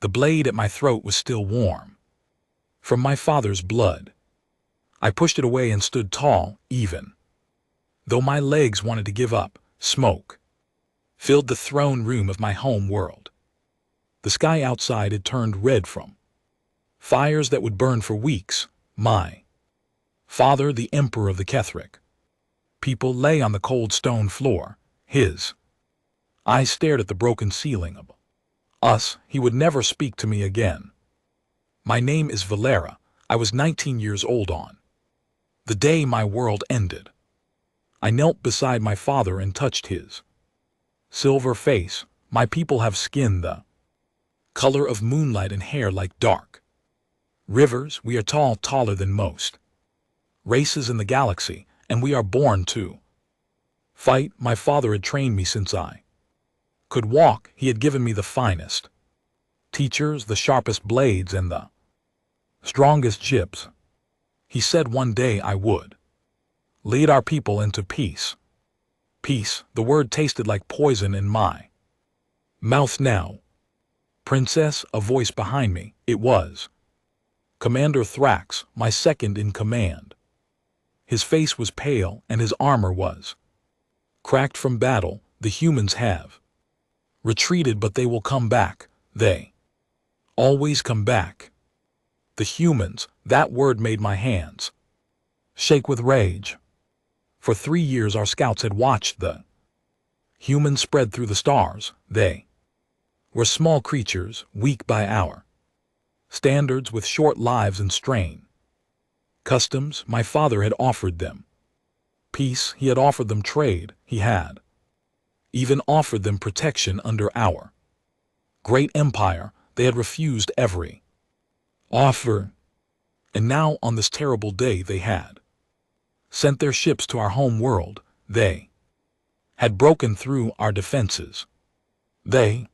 The blade at my throat was still warm, from my father's blood. I pushed it away and stood tall, even. Though my legs wanted to give up, smoke filled the throne room of my home world. The sky outside had turned red from fires that would burn for weeks. My father, the emperor of the Ketheric people, lay on the cold stone floor. His eyes stared at the broken ceiling of us. He would never speak to me again. My name is Valera. I was 19 years old on the day my world ended. I knelt beside my father and touched his silver face. My people have skin the color of moonlight and hair like dark rivers. We are tall, taller than most races in the galaxy, and we are born to fight. My father had trained me since I could walk. He had given me the finest teachers, the sharpest blades, and the strongest chips. He said one day I would lead our people into peace. Peace, the word tasted like poison in my mouth now. Princess, a voice behind me. It was Commander Thrax, my second in command. His face was pale and his armor was cracked from battle. The humans have retreated, but they will come back. They always come back. The humans, that word made my hands shake with rage. For 3 years our scouts had watched the humans spread through the stars. They were small creatures, weak by our standards, with short lives and strain customs. My father had offered them peace. He had offered them trade. He had even offered them protection under our great empire. They had refused every offer. And now, on this terrible day, they had sent their ships to our home world. They had broken through our defenses. They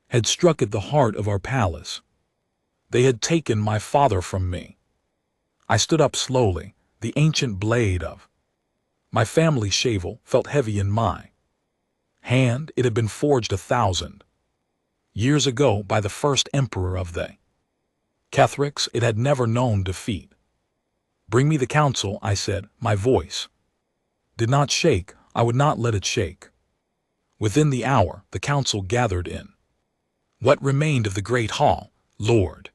had struck at the heart of our palace. They had taken my father from me. I stood up slowly. The ancient blade of my family's shavel felt heavy in my hand. It had been forged 1,000 years ago by the first emperor of the Ketherics. It had never known defeat. Bring me the council, I said. My voice did not shake. I would not let it shake. Within the hour, the council gathered in what remained of the great hall. Lord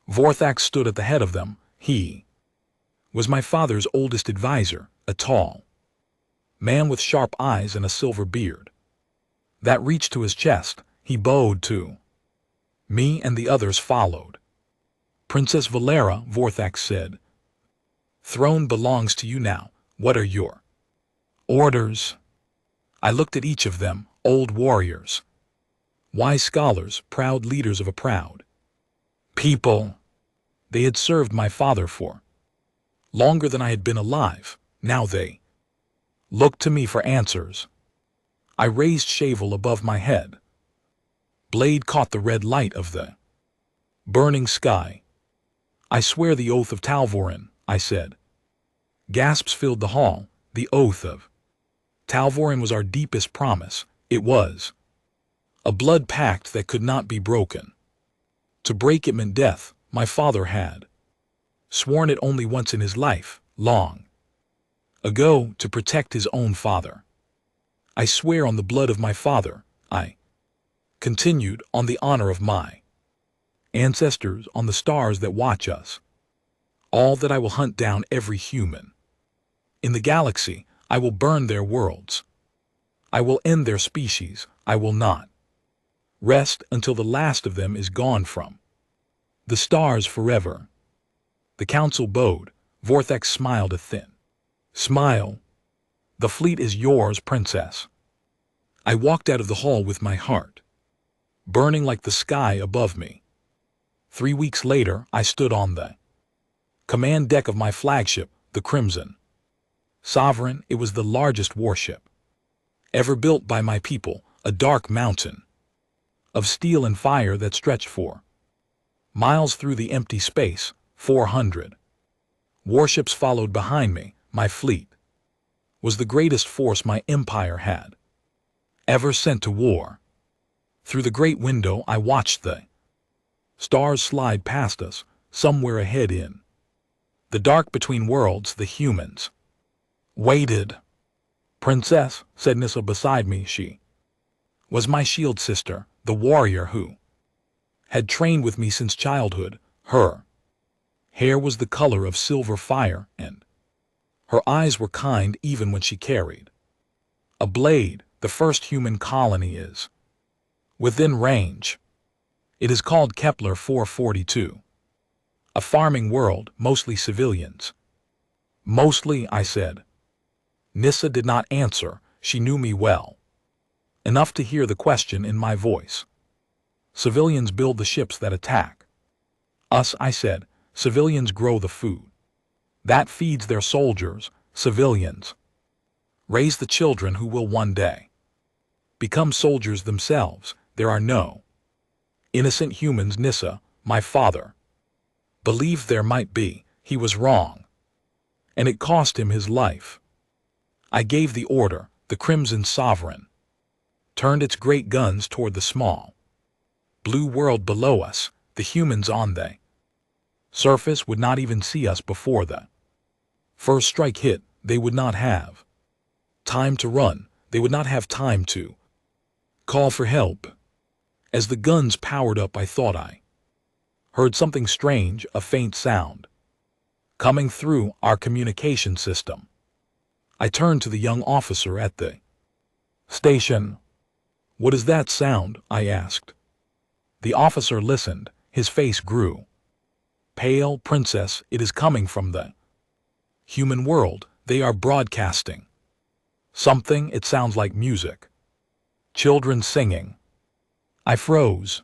Vorthax stood at the head of them. He was my father's oldest advisor, a tall man with sharp eyes and a silver beard that reached to his chest. He bowed to me, and the others followed. Princess Valera, Vorthax said, throne belongs to you now. What are your orders? I looked at each of them. Old warriors, wise scholars, proud leaders of a proud people. They had served my father for longer than I had been alive. Now they looked to me for answers. I raised shavel above my head. Blade caught the red light of the burning sky. I swear the oath of Talvorin, I said. Gasps filled the hall. The oath of Talvorin was our deepest promise. It was a blood pact that could not be broken. To break it meant death. My father had sworn it only once in his life, long ago, to protect his own father. I swear on the blood of my father, I continued, on the honor of my ancestors, on the stars that watch us, all that I will hunt down every human in the galaxy. I will burn their worlds. I will end their species. I will not rest until the last of them is gone from the stars forever. The council bowed. Vorthax smiled a thin smile. The fleet is yours, princess. I walked out of the hall with my heart burning like the sky above me. 3 weeks later, I stood on the command deck of my flagship, the Crimson Sovereign. It was the largest warship ever built by my people, a dark mountain of steel and fire that stretched for miles through the empty space. 400 warships followed behind me. My fleet was the greatest force my empire had ever sent to war. Through the great window I watched the Stars slide past us, somewhere ahead in the dark between worlds, the humans waited. Princess, said Nissa beside me, she was my shield sister, the warrior who had trained with me since childhood. Her hair was the color of silver fire, and her eyes were kind even when she carried a blade. The first human colony is within range. It is called Kepler 442. A farming world, mostly civilians. Mostly, I said. Nissa did not answer. She knew me well enough to hear the question in my voice. Civilians build the ships that attack us, I said. Civilians grow the food that feeds their soldiers. Civilians raise the children who will one day become soldiers themselves. There are no innocent humans. Nissa, my father, believed there might be. He was wrong, and it cost him his life. I gave the order. The Crimson Sovereign turned its great guns toward the small blue world below us. The humans on the surface would not even see us before the first strike hit. They would not have time to run. They would not have time to call for help. As the guns powered up, I thought I heard something strange, a faint sound coming through our communication system. I turned to the young officer at the station. What is that sound? I asked. The officer listened. His face grew pale. Princess, it is coming from the human world. They are broadcasting something. It sounds like music. Children singing. I froze.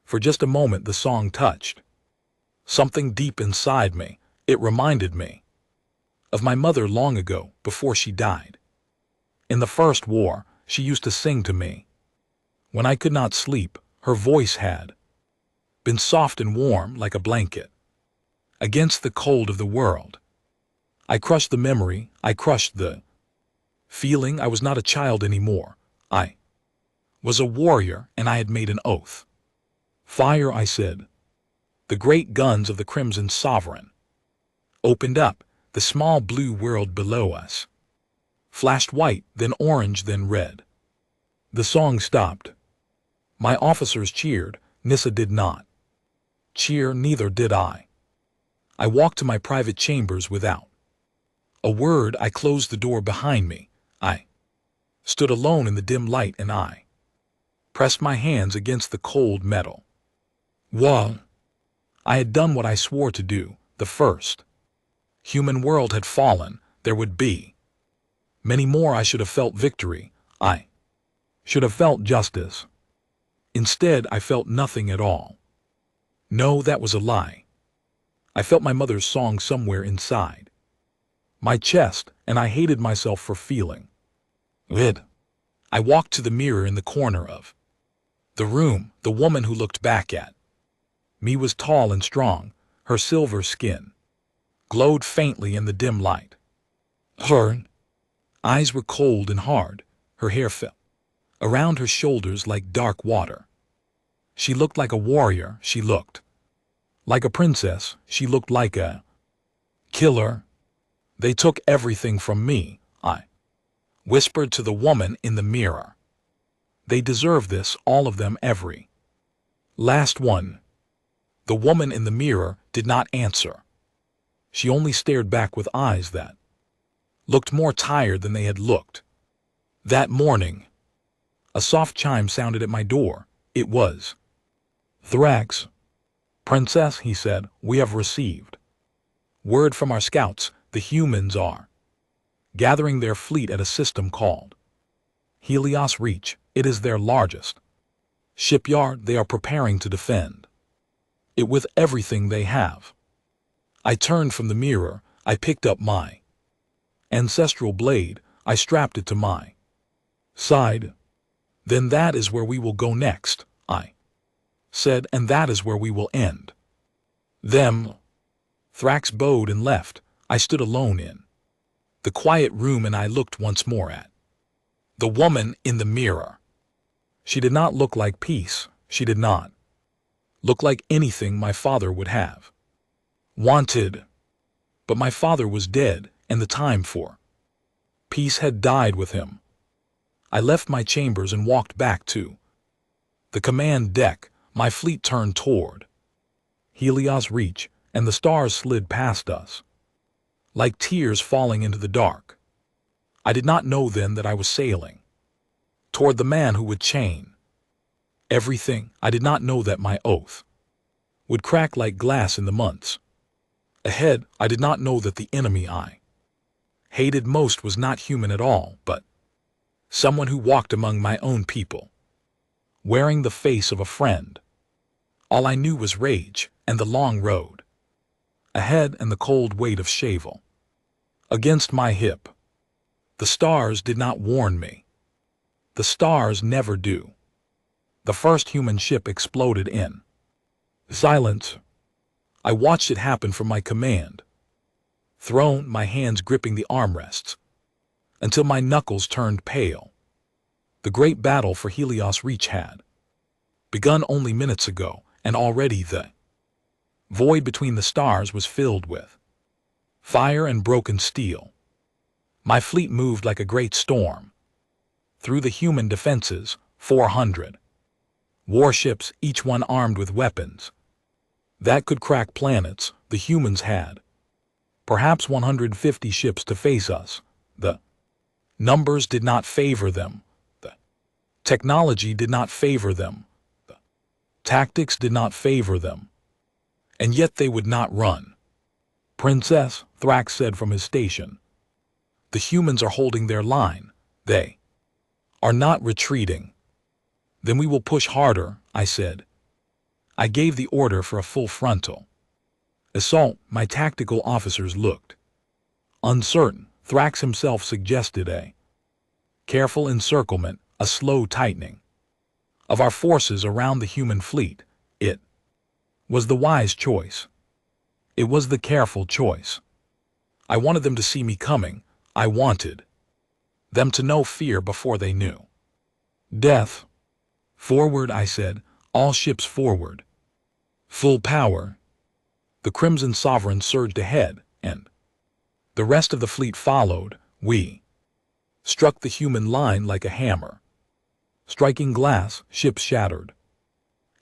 For just a moment the song touched something deep inside me. It reminded me of my mother long ago, before she died. In the First War, she used to sing to me. When I could not sleep, her voice had been soft and warm like a blanket against the cold of the world. I crushed the memory. I crushed the feeling. I was not a child anymore. I was a warrior, and I had made an oath. Fire, I said. The great guns of the Crimson Sovereign opened up. The small blue world below us flashed white, then orange, then red. The song stopped. My officers cheered. Nissa did not cheer, neither did I. I walked to my private chambers without a word. I closed the door behind me. I stood alone in the dim light, and I pressed my hands against the cold metal wall. I had done what I swore to do. The first human world had fallen. There would be many more. I should have felt victory. I should have felt justice. Instead, I felt nothing at all. No, that was a lie. I felt my mother's song somewhere inside my chest, and I hated myself for feeling it. I walked to the mirror in the corner of the room. The woman who looked back at me was tall and strong. Her silver skin glowed faintly in the dim light. Her eyes were cold and hard. Her hair fell around her shoulders like dark water. She looked like a warrior. She looked like a princess. She looked like a killer. They took everything from me, I whispered to the woman in the mirror. They deserve this, all of them, every last one. The woman in the mirror did not answer. She only stared back with eyes that looked more tired than they had looked that morning. A soft chime sounded at my door. It was Thrax. Princess, he said, we have received word from our scouts. The humans are gathering their fleet at a system called Helios Reach. It is their largest shipyard. They are preparing to defend it with everything they have. I turned from the mirror. I picked up my ancestral blade. I strapped it to my side. Then that is where we will go next, I said, and that is where we will end them. Thrax bowed and left. I stood alone in the quiet room, and I looked once more at the woman in the mirror. She did not look like peace. She did not Looked like anything my father would have wanted. But my father was dead, and the time for peace had died with him. I left my chambers and walked back to the command deck. My fleet turned toward Helios Reach, and the stars slid past us like tears falling into the dark. I did not know then that I was sailing toward the man who would chain everything. I did not know that my oath would crack like glass in the months ahead. I did not know that the enemy I hated most was not human at all, but someone who walked among my own people, wearing the face of a friend. All I knew was rage and the long road ahead and the cold weight of Shavel against my hip. The stars did not warn me. The stars never do. The first human ship exploded in silence. I watched it happen from my command throne, my hands gripping the armrests, until my knuckles turned pale. The great battle for Helios Reach had begun only minutes ago, and already the void between the stars was filled with fire and broken steel. My fleet moved like a great storm through the human defenses. 400 warships, each one armed with weapons that could crack planets. The humans had perhaps 150 ships to face us. The numbers did not favor them. The technology did not favor them. The tactics did not favor them. And yet they would not run. Princess, Thrax said from his station. The humans are holding their line. They are not retreating. Then we will push harder, I said. I gave the order for a full frontal assault. My tactical officers looked uncertain. Thrax himself suggested a careful encirclement, a slow tightening of our forces around the human fleet. It was the wise choice. It was the careful choice. I wanted them to see me coming. I wanted them to know fear before they knew death. Forward, I said. All ships forward. Full power. The Crimson Sovereign surged ahead, and the rest of the fleet followed. We struck the human line like a hammer, striking glass. Ships shattered.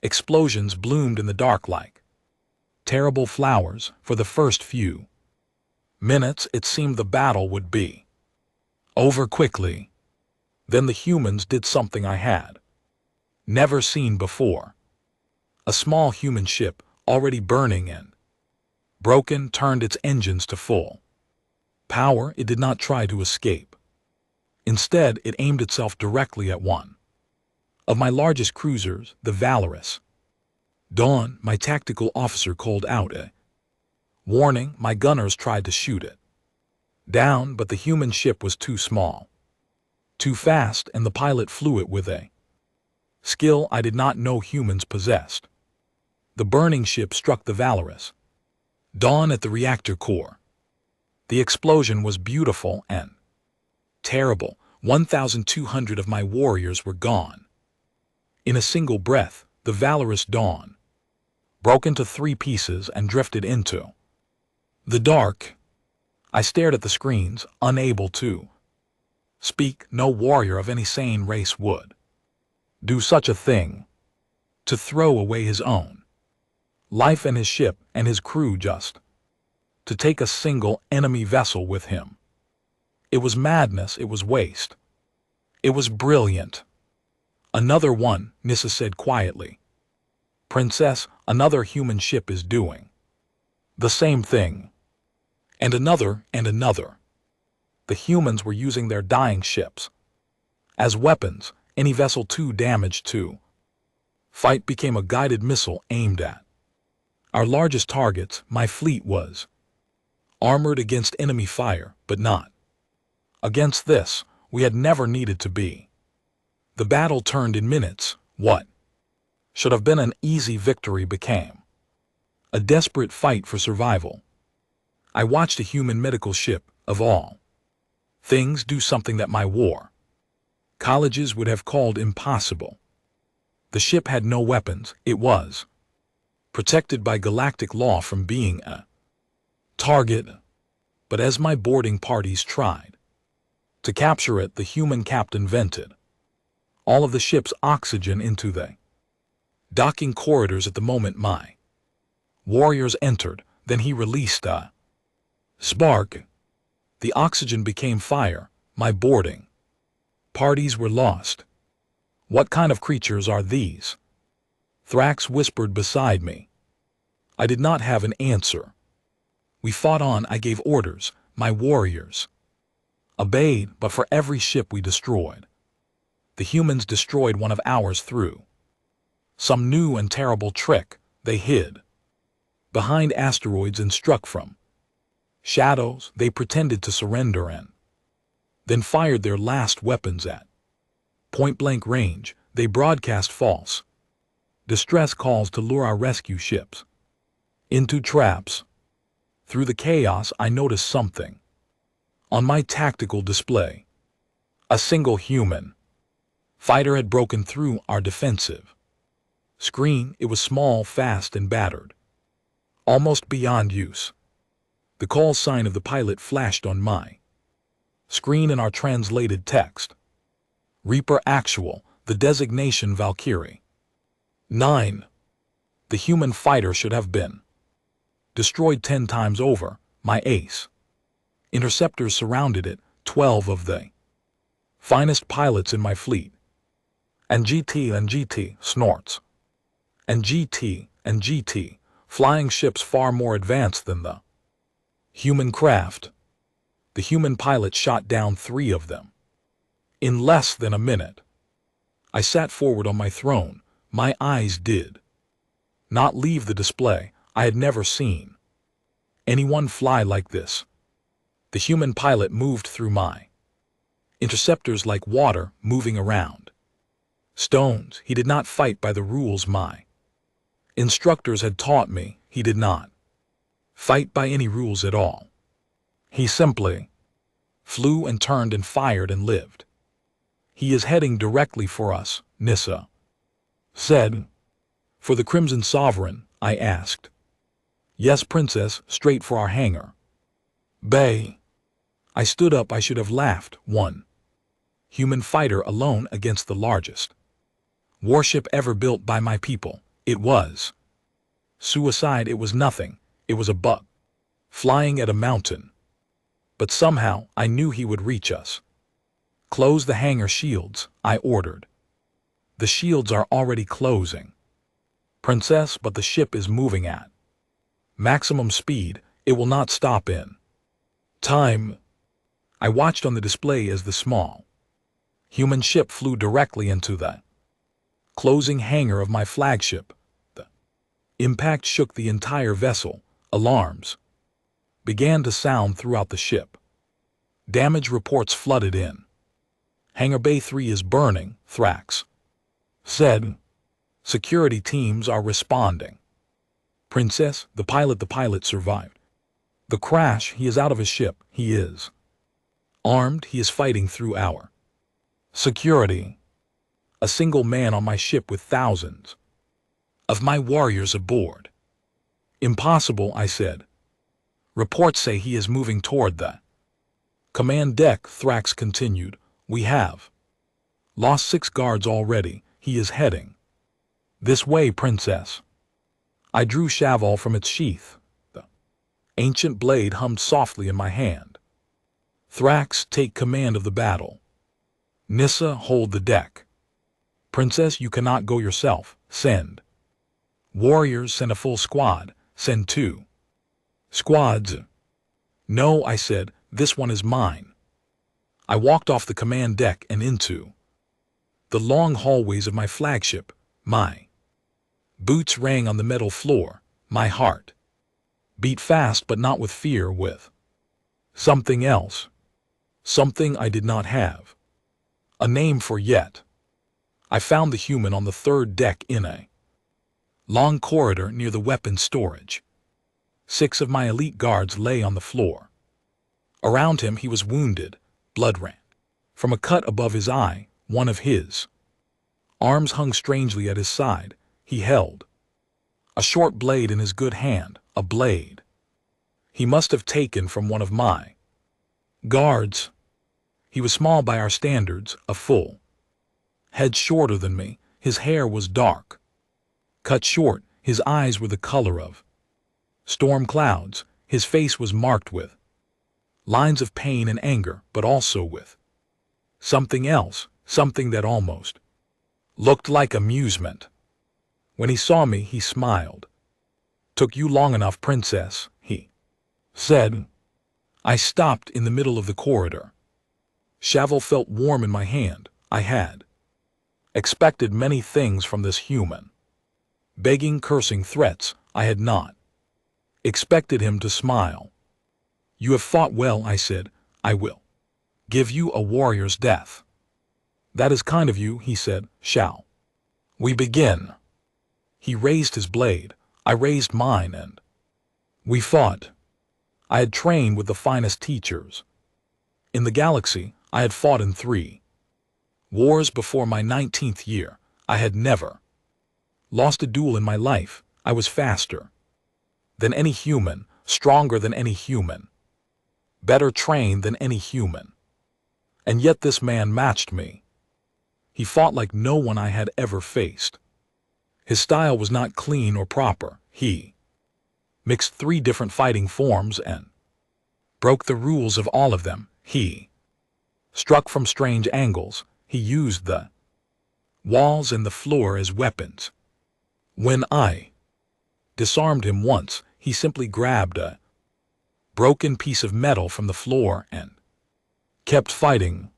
Explosions bloomed in the dark like terrible flowers. For the first few minutes, it seemed the battle would be over quickly. Then the humans did something I had never seen before. A small human ship, already burning and broken, turned its engines to full power. It did not try to escape. Instead, it aimed itself directly at one of my largest cruisers, the Valorous. Dawn, my tactical officer, called out a warning. My gunners tried to shoot it down, but the human ship was too small, too fast, and the pilot flew it with a skill I did not know humans possessed. The burning ship struck the Valorous Dawn at the reactor core. The explosion was beautiful and terrible. 1,200 of my warriors were gone. In a single breath, the Valorous Dawn broke into 3 pieces and drifted into the dark. I stared at the screens, unable to speak. No warrior of any sane race would do such a thing, to throw away his own life and his ship and his crew just to take a single enemy vessel with him. It was madness. It was waste. It was brilliant. Another one, Nissa said quietly. Princess, another human ship is doing the same thing. And another and another. The humans were using their dying ships as weapons. Any vessel too damaged to fight became a guided missile aimed at our largest targets. My fleet was armored against enemy fire, but not against this. We had never needed to be. The battle turned in minutes. What should have been an easy victory became a desperate fight for survival. I watched a human medical ship, of all things, do something that my war colleges would have called impossible. The ship had no weapons. It was protected by galactic law from being a target. But as my boarding parties tried to capture it, the human captain vented all of the ship's oxygen into the docking corridors. At the moment my warriors entered, then he released a spark. The oxygen became fire. My boarding parties were lost. What kind of creatures are these? Thrax whispered beside me. I did not have an answer. We fought on. I gave orders. My warriors obeyed, but for every ship we destroyed, the humans destroyed one of ours through some new and terrible trick. They hid behind asteroids and struck from shadows. They pretended to surrender and then fired their last weapons at point-blank range. They broadcast false distress calls to lure our rescue ships into traps. Through the chaos, I noticed something on my tactical display. A single human fighter had broken through our defensive screen. It was small, fast, and battered, almost beyond use. The call sign of the pilot flashed on my screen in our translated text. Reaper Actual, the designation Valkyrie. 9. The human fighter should have been destroyed 10 times over. My ace interceptors surrounded it, 12 of the finest pilots in my fleet. And GT snorts. And GT, flying ships far more advanced than the human craft. The human pilot shot down 3 of them in less than a minute. I sat forward on my throne. My eyes did not leave the display. I had never seen anyone fly like this. The human pilot moved through my interceptors like water moving around stones. He did not fight by the rules my instructors had taught me. He did not fight by any rules at all. He simply flew and turned and fired and lived. He is heading directly for us, Nissa said. For the Crimson Sovereign? I asked. Yes, Princess, straight for our hangar bay. I stood up. I should have laughed. One human fighter alone against the largest warship ever built by my people. It was suicide. It was nothing. It was a bug flying at a mountain. But somehow I knew he would reach us. Close the hangar shields, I ordered. The shields are already closing, Princess, but the ship is moving at maximum speed. It will not stop in time. I watched on the display as the small human ship flew directly into the closing hangar of my flagship. The impact shook the entire vessel. Alarms began to sound throughout the ship. Damage reports flooded in. Hangar Bay 3 is burning, Thrax said. Security teams are responding. Princess, the pilot survived the crash. He is out of his ship. He is armed. He is fighting through our security. A single man on my ship with thousands of my warriors aboard. Impossible, I said. Reports say he is moving toward the command deck, Thrax continued. We have lost 6 guards already. He is heading this way, Princess. I drew Shaval from its sheath. The ancient blade hummed softly in my hand. Thrax, take command of the battle. Nissa, hold the deck. Princess, you cannot go yourself. Send warriors. Send a full squad. Send 2 squads. No, I said, this one is mine. I walked off the command deck and into the long hallways of my flagship. My boots rang on the metal floor. My heart beat fast, but not with fear, with something else. Something I did not have a name for yet. I found the human on the 3rd deck in a long corridor near the weapons storage. 6 of my elite guards lay on the floor. Around him he was wounded. Blood ran from a cut above his eye. One of his arms hung strangely at his side. He held A short blade in his good hand, a blade he must have taken from one of my guards. He was small by our standards, a full head shorter than me. His hair was dark, cut short. His eyes were the color of storm clouds. His face was marked with lines of pain and anger, but also with something else, something that almost looked like amusement. When he saw me, he smiled. "Took you long enough, princess," he said. I stopped in the middle of the corridor. Shovel felt warm in my hand. I had expected many things from this human. Begging, cursing, threats. I had not expected him to smile. "You have fought well," I said. "I will give you a warrior's death." "That is kind of you," he said. "Shall we begin?" He raised his blade. I raised mine, and we fought. I had trained with the finest teachers in the galaxy. I had fought in 3 wars before my 19th year. I had never lost a duel in my life. I was faster than any human, stronger than any human, better trained than any human. And yet this man matched me. He fought like no one I had ever faced. His style was not clean or proper. He mixed 3 different fighting forms and broke the rules of all of them. He struck from strange angles. He used the walls and the floor as weapons. When I disarmed him once, he simply grabbed a broken piece of metal from the floor and kept fighting.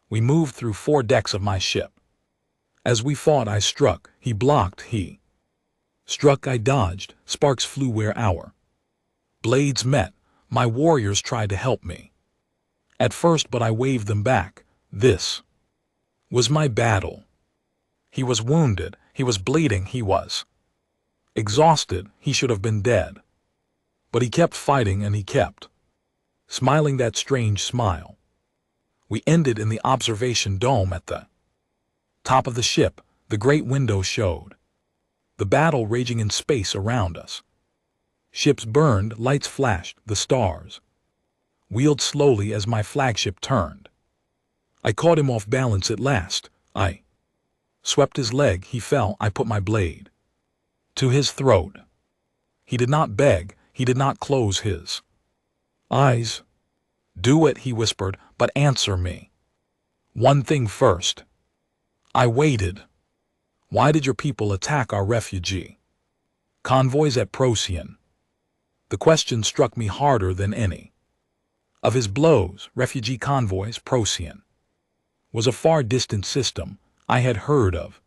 We moved through 4 decks of my ship. As we fought, I struck. He blocked. He struck. I dodged. Sparks flew where our blades met. My warriors tried to help me at first, but I waved them back. This was my battle. He was wounded. He was bleeding. He was exhausted. He should have been dead. But he kept fighting, and he kept smiling that strange smile. We ended in the observation dome at the top of the ship. The great window showed the battle raging in space around us. Ships burned, lights flashed, the stars wheeled slowly as my flagship turned. I caught him off balance at last. I swept his leg. He fell. I put my blade to his throat. He did not beg. He did not close his eyes. "Do it," he whispered, "but answer me one thing first." I waited. "Why did your people attack our refugee convoys at Procyon?" The question struck me harder than any of his blows. Refugee convoys, Procyon was a far distant system I had heard of.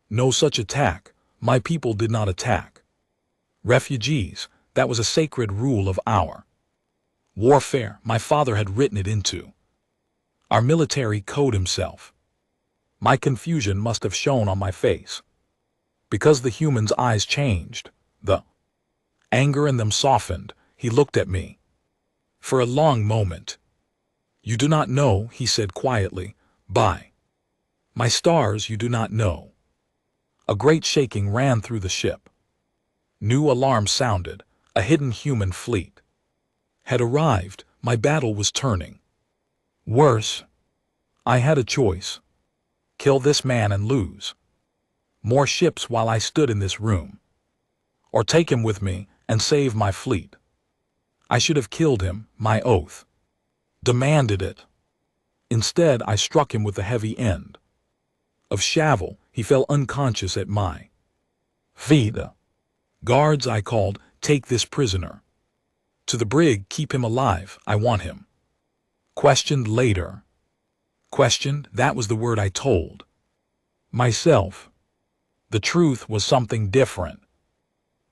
No such attack. My people did not attack refugees. That was a sacred rule of our warfare. My father had written it into our military code himself. My confusion must have shown on my face, because the human's eyes changed. The anger in them softened. He looked at me for a long moment. "You do not know," he said quietly. "By my stars, you do not know." A great shaking ran through the ship. New alarms sounded. A hidden human fleet had arrived. My battle was turning worse. I had a choice: kill this man and lose more ships while I stood in this room, or take him with me and save my fleet. I should have killed him. My oath demanded it. Instead, I struck him with the heavy end of Shovel. He fell unconscious at my feet. "Guards," I called, "take this prisoner to the brig. Keep him alive. I want him questioned later." Questioned, that was the word I told myself. The truth was something different,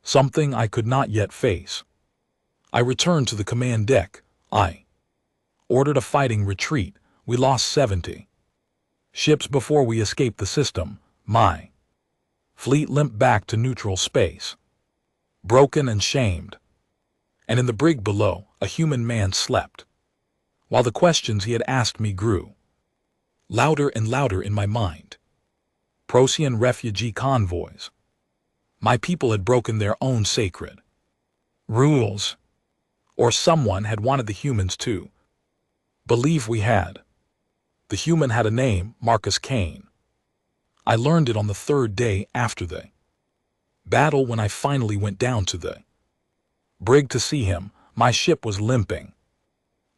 something I could not yet face. I returned to the command deck. I ordered a fighting retreat. We lost 70 ships before we escaped the system. My fleet limped back to neutral space, broken and shamed. And in the brig below, a human man slept, while the questions he had asked me grew louder and louder in my mind. Procyon refugee convoys. My people had broken their own sacred rules, or someone had wanted the humans to believe we had. The human had a name, Marcus Kane. I learned it on the third day after the battle when I finally went down to the brig to see him. My ship was limping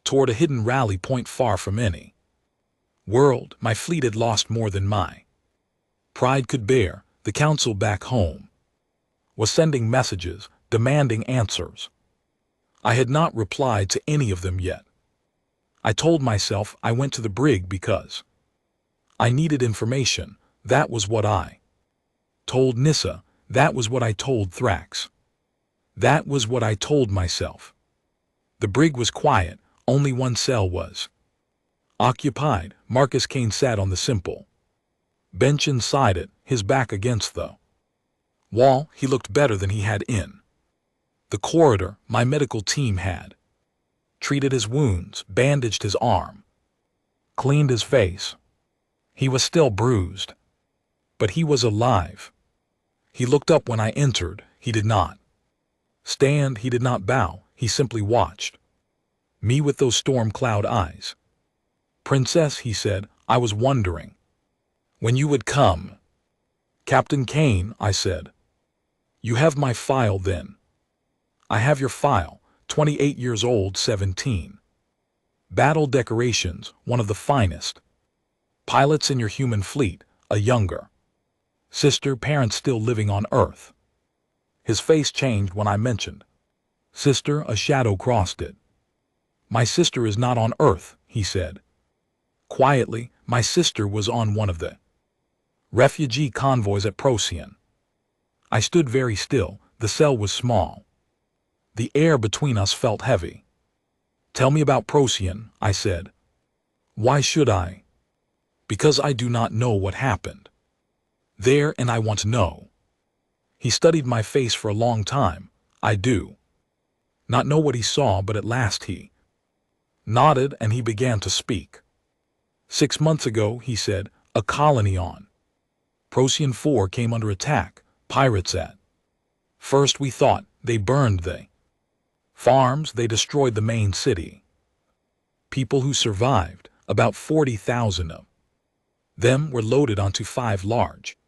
toward a hidden rally point far from any world. My fleet had lost more than my pride could bear. The council back home was sending messages, demanding answers. I had not replied to any of them yet. I told myself I went to the brig because I needed information. That was what I told Nissa. That was what I told Thrax. That was what I told myself. The brig was quiet. Only one cell was occupied. Marcus Kane sat on the simple bench inside it, his back against the wall. He looked better than he had in the corridor. My medical team had treated his wounds, bandaged his arm, cleaned his face. He was still bruised, but he was alive. He looked up when I entered. He did not stand, he did not bow, he simply watched me with those storm cloud eyes. "Princess," he said, "I was wondering when you would come." "Captain Kane," I said. "You have my file then." "I have your file, 28 years old, 17. Battle decorations, one of the finest pilots in your human fleet, a younger sister, parents still living on Earth." His face changed when I mentioned sister. A shadow crossed it. "My sister is not on Earth," he said quietly. "My sister was on one of the refugee convoys at Procyon." I stood very still. The cell was small. The air between us felt heavy. "Tell me about Procyon," I said. "Why should I?" "Because I do not know what happened there, and I want to know." He studied my face for a long time. "I do not know what he saw, but at last he nodded and he began to speak. 6 months ago," he said, "a colony on Procyon 4 came under attack. Pirates at first we thought they burned the farms, they destroyed the main city. People who survived, about 40,000 of them, were loaded onto 5 large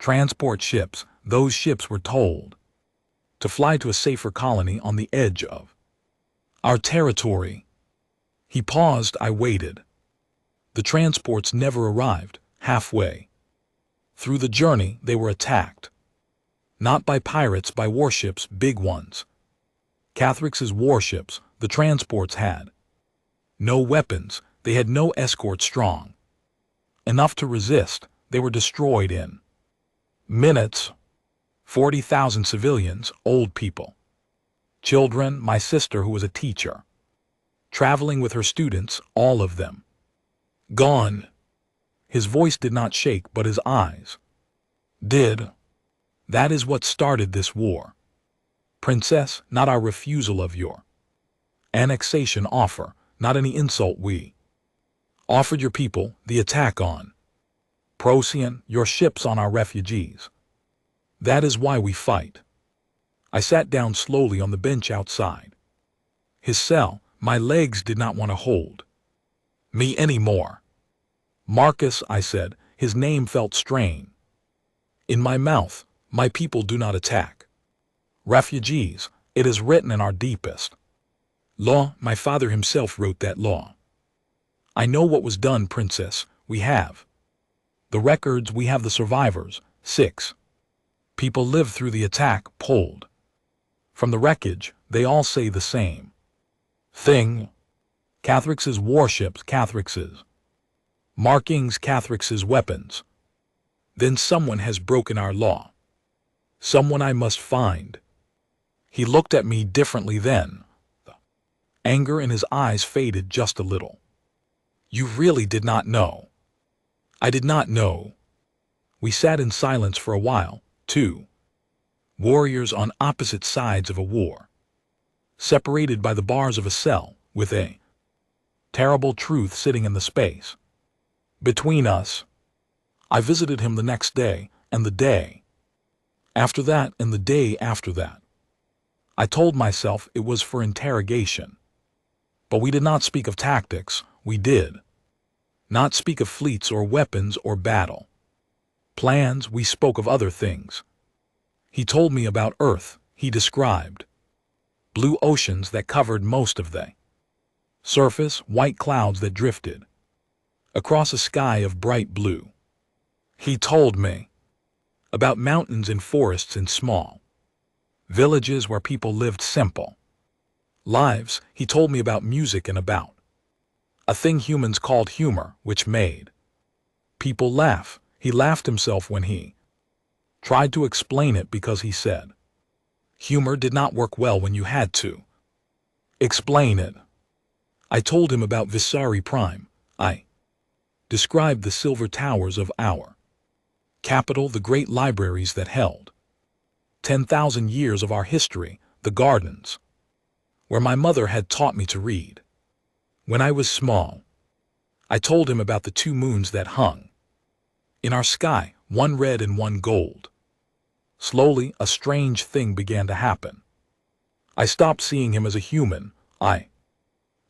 transport ships. Those ships were told to fly to a safer colony on the edge of our territory." He paused. I waited. The transports never arrived. Halfway through the journey, they were attacked. Not by pirates, by warships, big ones. Cathrix's warships. The transports had no weapons. They had no escort strong enough to resist. They were destroyed in minutes. 40,000 civilians, old people, children, my sister who was a teacher, traveling with her students, all of them gone. His voice did not shake, but his eyes did. "That is what started this war, Princess, not our refusal of your annexation offer, not any insult we offered your people, the attack on Procyon, your ships on our refugees. That is why we fight." I sat down slowly on the bench outside his cell. My legs did not want to hold me anymore. "Marcus," I said. His name felt strain in my mouth. "My people do not attack refugees. It is written in our deepest law. My father himself wrote that law. I know what was done, Princess. We have the records, we have the survivors. 6 people lived through the attack, pulled from the wreckage. They all say the same thing. Cathrix's warships, Cathrix's markings, Cathrix's weapons. Then someone has broken our law. Someone I must find." He looked at me differently then. The anger in his eyes faded just a little. "You really did not know?" "I did not know." We sat in silence for a while, 2 warriors on opposite sides of a war, separated by the bars of a cell, with a terrible truth sitting in the space between us. I visited him the next day, and the day After that and the day after that, I told myself it was for interrogation. But we did not speak of tactics, we did not speak of fleets or weapons or battle. Plans, we spoke of other things. He told me about Earth, he described blue oceans that covered most of the surface, white clouds that drifted across a sky of bright blue. He told me about mountains and forests and small villages where people lived simple lives. He told me about music and about a thing humans called humor, which made people laugh. He laughed himself when he tried to explain it because he said humor did not work well when you had to explain it. I told him about Visari Prime. I described the silver towers of our capital, the great libraries that held 10,000 years of our history, the gardens where my mother had taught me to read when I was small. I told him about the two moons that hung in our sky, one red and one gold. Slowly, a strange thing began to happen. I stopped seeing him as a human. I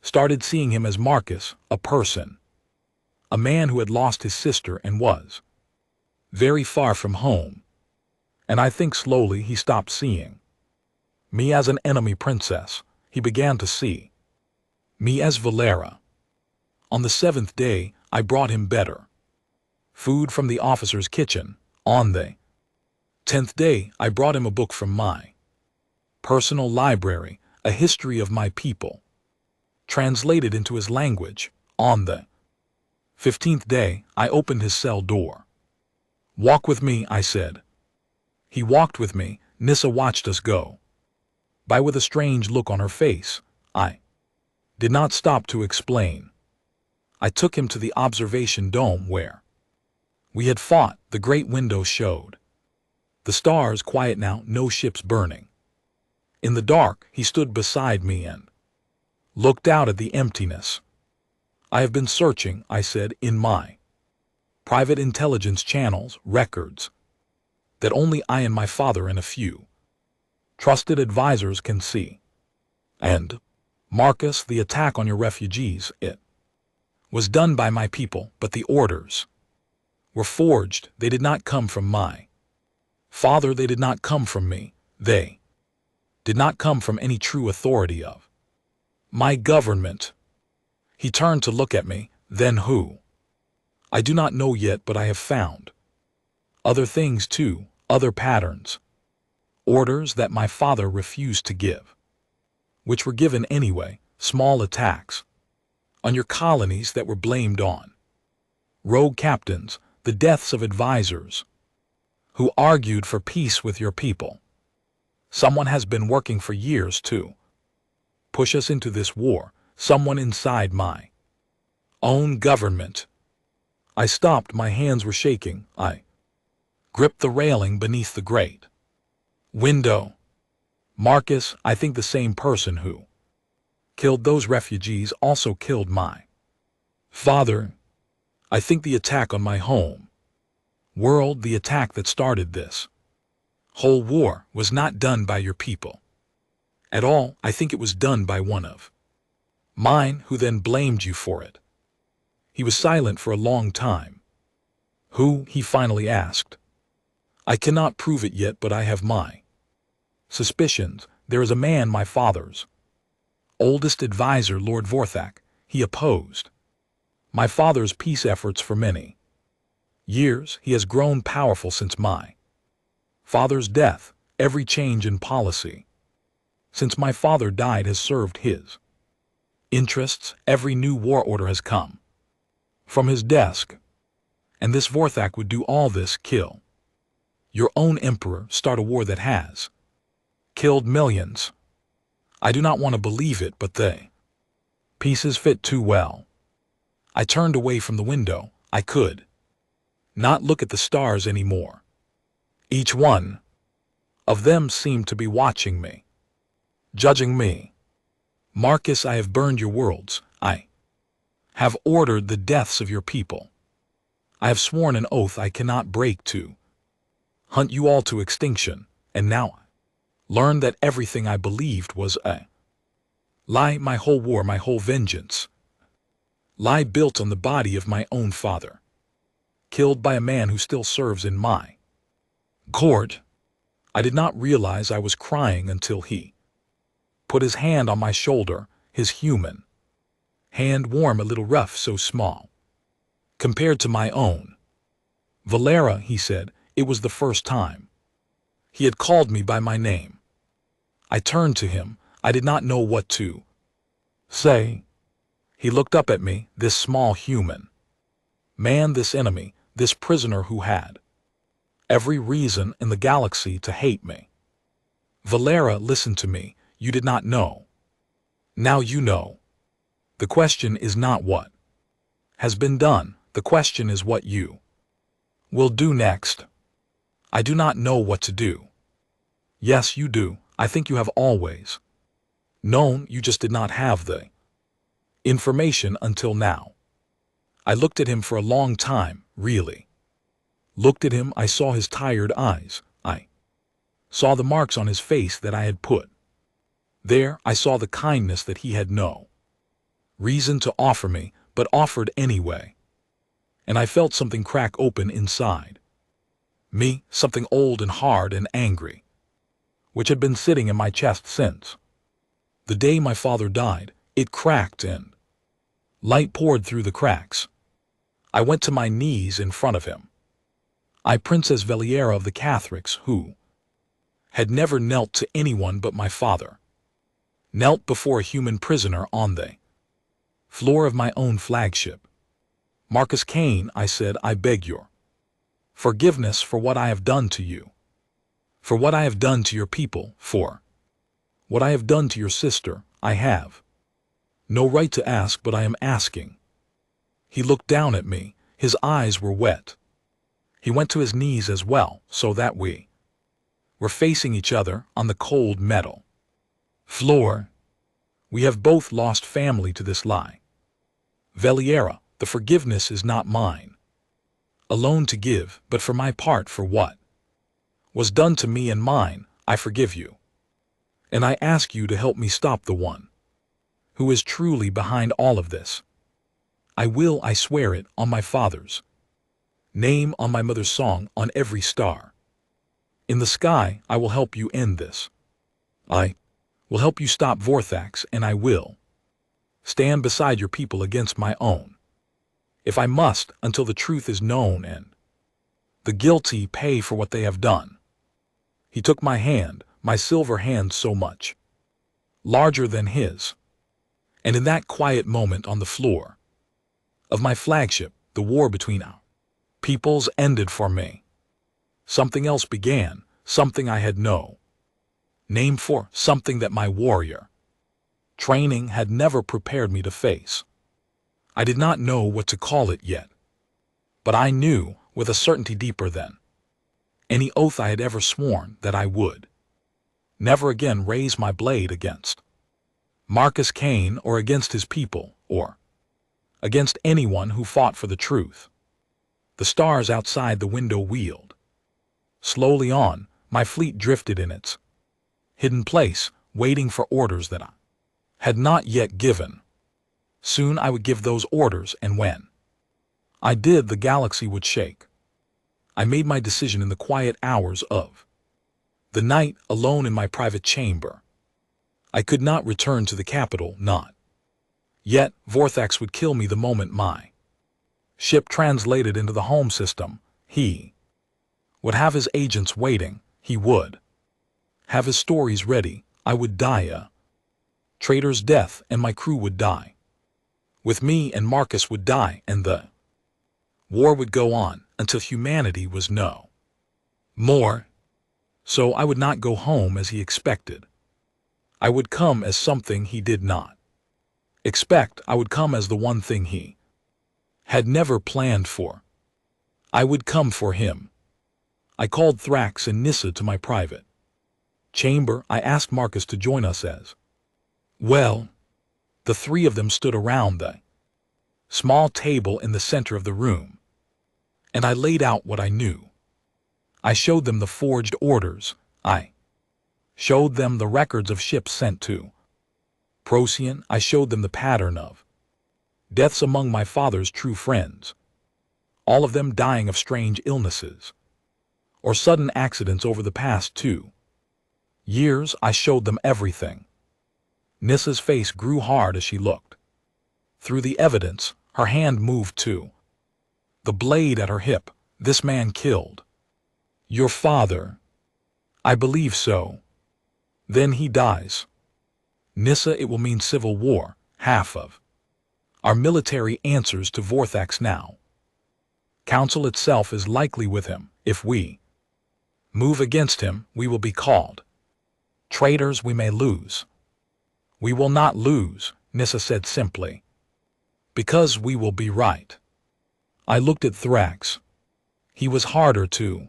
started seeing him as Marcus, a person, a man who had lost his sister and was very far from home. And I think slowly he stopped seeing me as an enemy princess. He began to see me as Valera. On the 7th day, I brought him better food from the officer's kitchen. On the 10th day, I brought him a book from my personal library, a history of my people, translated into his language. On the 15th day, I opened his cell door. "Walk with me," I said. He walked with me. Nissa watched us go by with a strange look on her face. I did not stop to explain. I took him to the observation dome where we had fought. The great window showed the stars, quiet now, no ships burning. In the dark, he stood beside me and looked out at the emptiness. "I have been searching," I said, "in my private intelligence channels, records that only I and my father and a few trusted advisors can see. And, Marcus, the attack on your refugees, it was done by my people, but the orders were forged. They did not come from my father. They did not come from me. They did not come from any true authority of my government." He turned to look at me. "Then who?" "I do not know yet, but I have found other things too, other patterns, orders that my father refused to give, which were given anyway, small attacks on your colonies that were blamed on rogue captains, the deaths of advisors who argued for peace with your people. Someone has been working for years to push us into this war, someone inside my own government." I stopped. My hands were shaking. I gripped the railing beneath the great window. "Marcus, I think the same person who killed those refugees also killed my father. I think the attack on my home world, the attack that started this whole war, was not done by your people at all. I think it was done by one of mine, who then blamed you for it." He was silent for a long time. "Who?" he finally asked. "I cannot prove it yet, but I have my suspicions. There is a man, my father's oldest advisor, Lord Vorthak. He opposed my father's peace efforts for many years. He has grown powerful since my father's death. Every change in policy since my father died has served his interests. Every new war order has come from his desk. And this Vorthak would do all this: kill your own emperor, start a war that has killed millions. I do not want to believe it, but the pieces fit too well." I turned away from the window. I could not look at the stars anymore. Each one of them seemed to be watching me, judging me. "Marcus, I have burned your worlds. I have ordered the deaths of your people. I have sworn an oath I cannot break to hunt you all to extinction, and now I learn that everything I believed was a lie, my whole war, my whole vengeance. Lie built on the body of my own father, killed by a man who still serves in my court. I did not realize I was crying until he put his hand on my shoulder, his human hand, warm, a little rough, so small compared to my own. Valera, he said. It was the first time he had called me by my name. I turned to him. I did not know what to say. He looked up at me, this small human man, this enemy, this prisoner who had every reason in the galaxy to hate me. Valera, listen to me. You did not know. Now you know. The question is not what has been done. The question is what you will do next. I do not know what to do. Yes, you do. I think you have always known. You just did not have the information until now. I looked at him for a long time, really. Looked at him, I saw his tired eyes. I saw the marks on his face that I had put there. I saw the kindness that he had no reason to offer me, but offered anyway. And I felt something crack open inside me, something old and hard and angry, which had been sitting in my chest since the day my father died. It cracked and light poured through the cracks. I went to my knees in front of him. I, Princess Valera of the Catholics, who had never knelt to anyone but my father, knelt before a human prisoner on the floor of my own flagship. Marcus Kane, I said, I beg your forgiveness for what I have done to you, for what I have done to your people, for what I have done to your sister. I have no right to ask, but I am asking. He looked down at me. His eyes were wet. He went to his knees as well, so that we were facing each other on the cold metal floor. We have both lost family to this lie. Valera, the forgiveness is not mine alone to give, but for my part, for what was done to me and mine. I forgive you. And I ask you to help me stop the one who is truly behind all of this. I will, I swear it, on my father's name, on my mother's song, on every star in the sky. I will help you end this. I will help you stop Vorthax, and I will stand beside your people against my own, if I must, until the truth is known and the guilty pay for what they have done. He took my hand, my silver hand, so much larger than his, and in that quiet moment on the floor of my flagship, the war between our peoples ended for me. Something else began, something I had no name for, something that my warrior training had never prepared me to face. I did not know what to call it yet, but I knew with a certainty deeper than any oath I had ever sworn that I would never again raise my blade against Marcus Kane, or against his people, or against anyone who fought for the truth. The stars outside the window wheeled slowly on. My fleet drifted in its hidden place, waiting for orders that I had not yet given. Soon I would give those orders, and when I did, the galaxy would shake. I made my decision in the quiet hours of the night, alone in my private chamber. I could not return to the capital, not yet. Vorthax would kill me the moment my ship translated into the home system. He would have his agents waiting. He would have his stories ready. I would die a traitor's death, and my crew would die with me, and Marcus would die, and the war would go on until humanity was no more. So I would not go home as he expected. I would come as something he did not expect. I would come as the one thing he had never planned for. I would come for him. I called Thrax and Nissa to my private chamber. I asked Marcus to join us as well. The three of them stood around the small table in the center of the room, and I laid out what I knew. I showed them the forged orders. I showed them the records of ships sent to Procyon. I showed them the pattern of deaths among my father's true friends, all of them dying of strange illnesses or sudden accidents over the past 2 years. I showed them everything. Nissa's face grew hard as she looked through the evidence. Her hand moved to the blade at her hip. This man killed your father. I believe so. Then he dies. Nissa, it will mean civil war. Half of our military answers to Vorthax now. Council itself is likely with him. If we move against him, we will be called traitors. We may lose. We will not lose, Nissa said simply, because we will be right. I looked at Thrax. He was harder to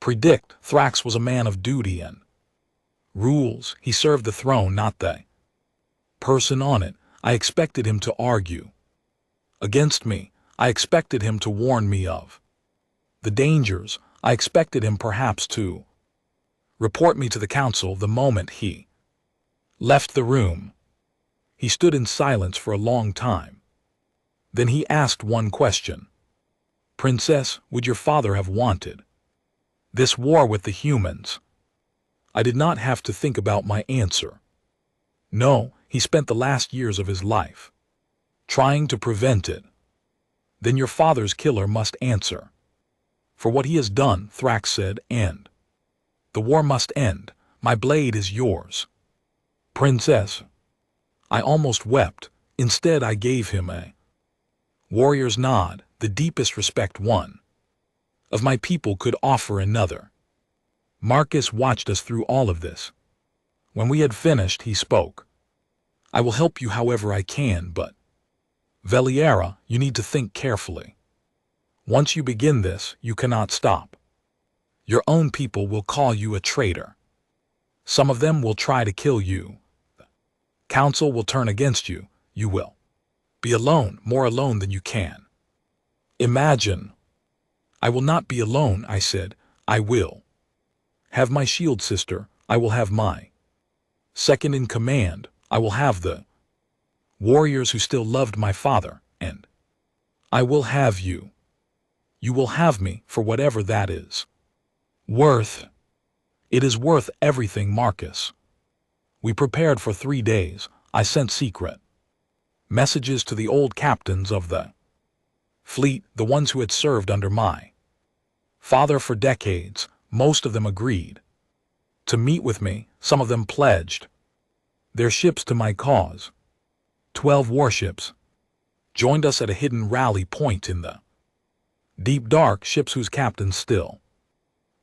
predict. Thrax was a man of duty and rules. He served the throne, not the person on it. I expected him to argue against me. I expected him to warn me of the dangers. I expected him perhaps to report me to the council the moment he left the room. He stood in silence for a long time. Then he asked one question. Princess, would your father have wanted this war with the humans? I did not have to think about my answer. No, he spent the last years of his life trying to prevent it. Then your father's killer must answer for what he has done, Thrax said, and the war must end. My blade is yours, Princess. I almost wept. Instead, I gave him a warrior's nod, the deepest respect one of my people could offer another. Marcus watched us through all of this. When we had finished, he spoke. I will help you however I can, but Veliera, you need to think carefully. Once you begin this, you cannot stop. Your own people will call you a traitor. Some of them will try to kill you. The council will turn against you. You will be alone, more alone than you can imagine. I will not be alone, I said. I will have my shield sister. I will have my second in command. I will have the warriors who still loved my father, and I will have you. You will have me for whatever that is worth. It is worth everything, Marcus. We prepared for 3 days. I sent secret messages to the old captains of the fleet, the ones who had served under my father for decades. Most of them agreed to meet with me. Some of them pledged their ships to my cause. 12 warships joined us at a hidden rally point in the deep dark, ships whose captains still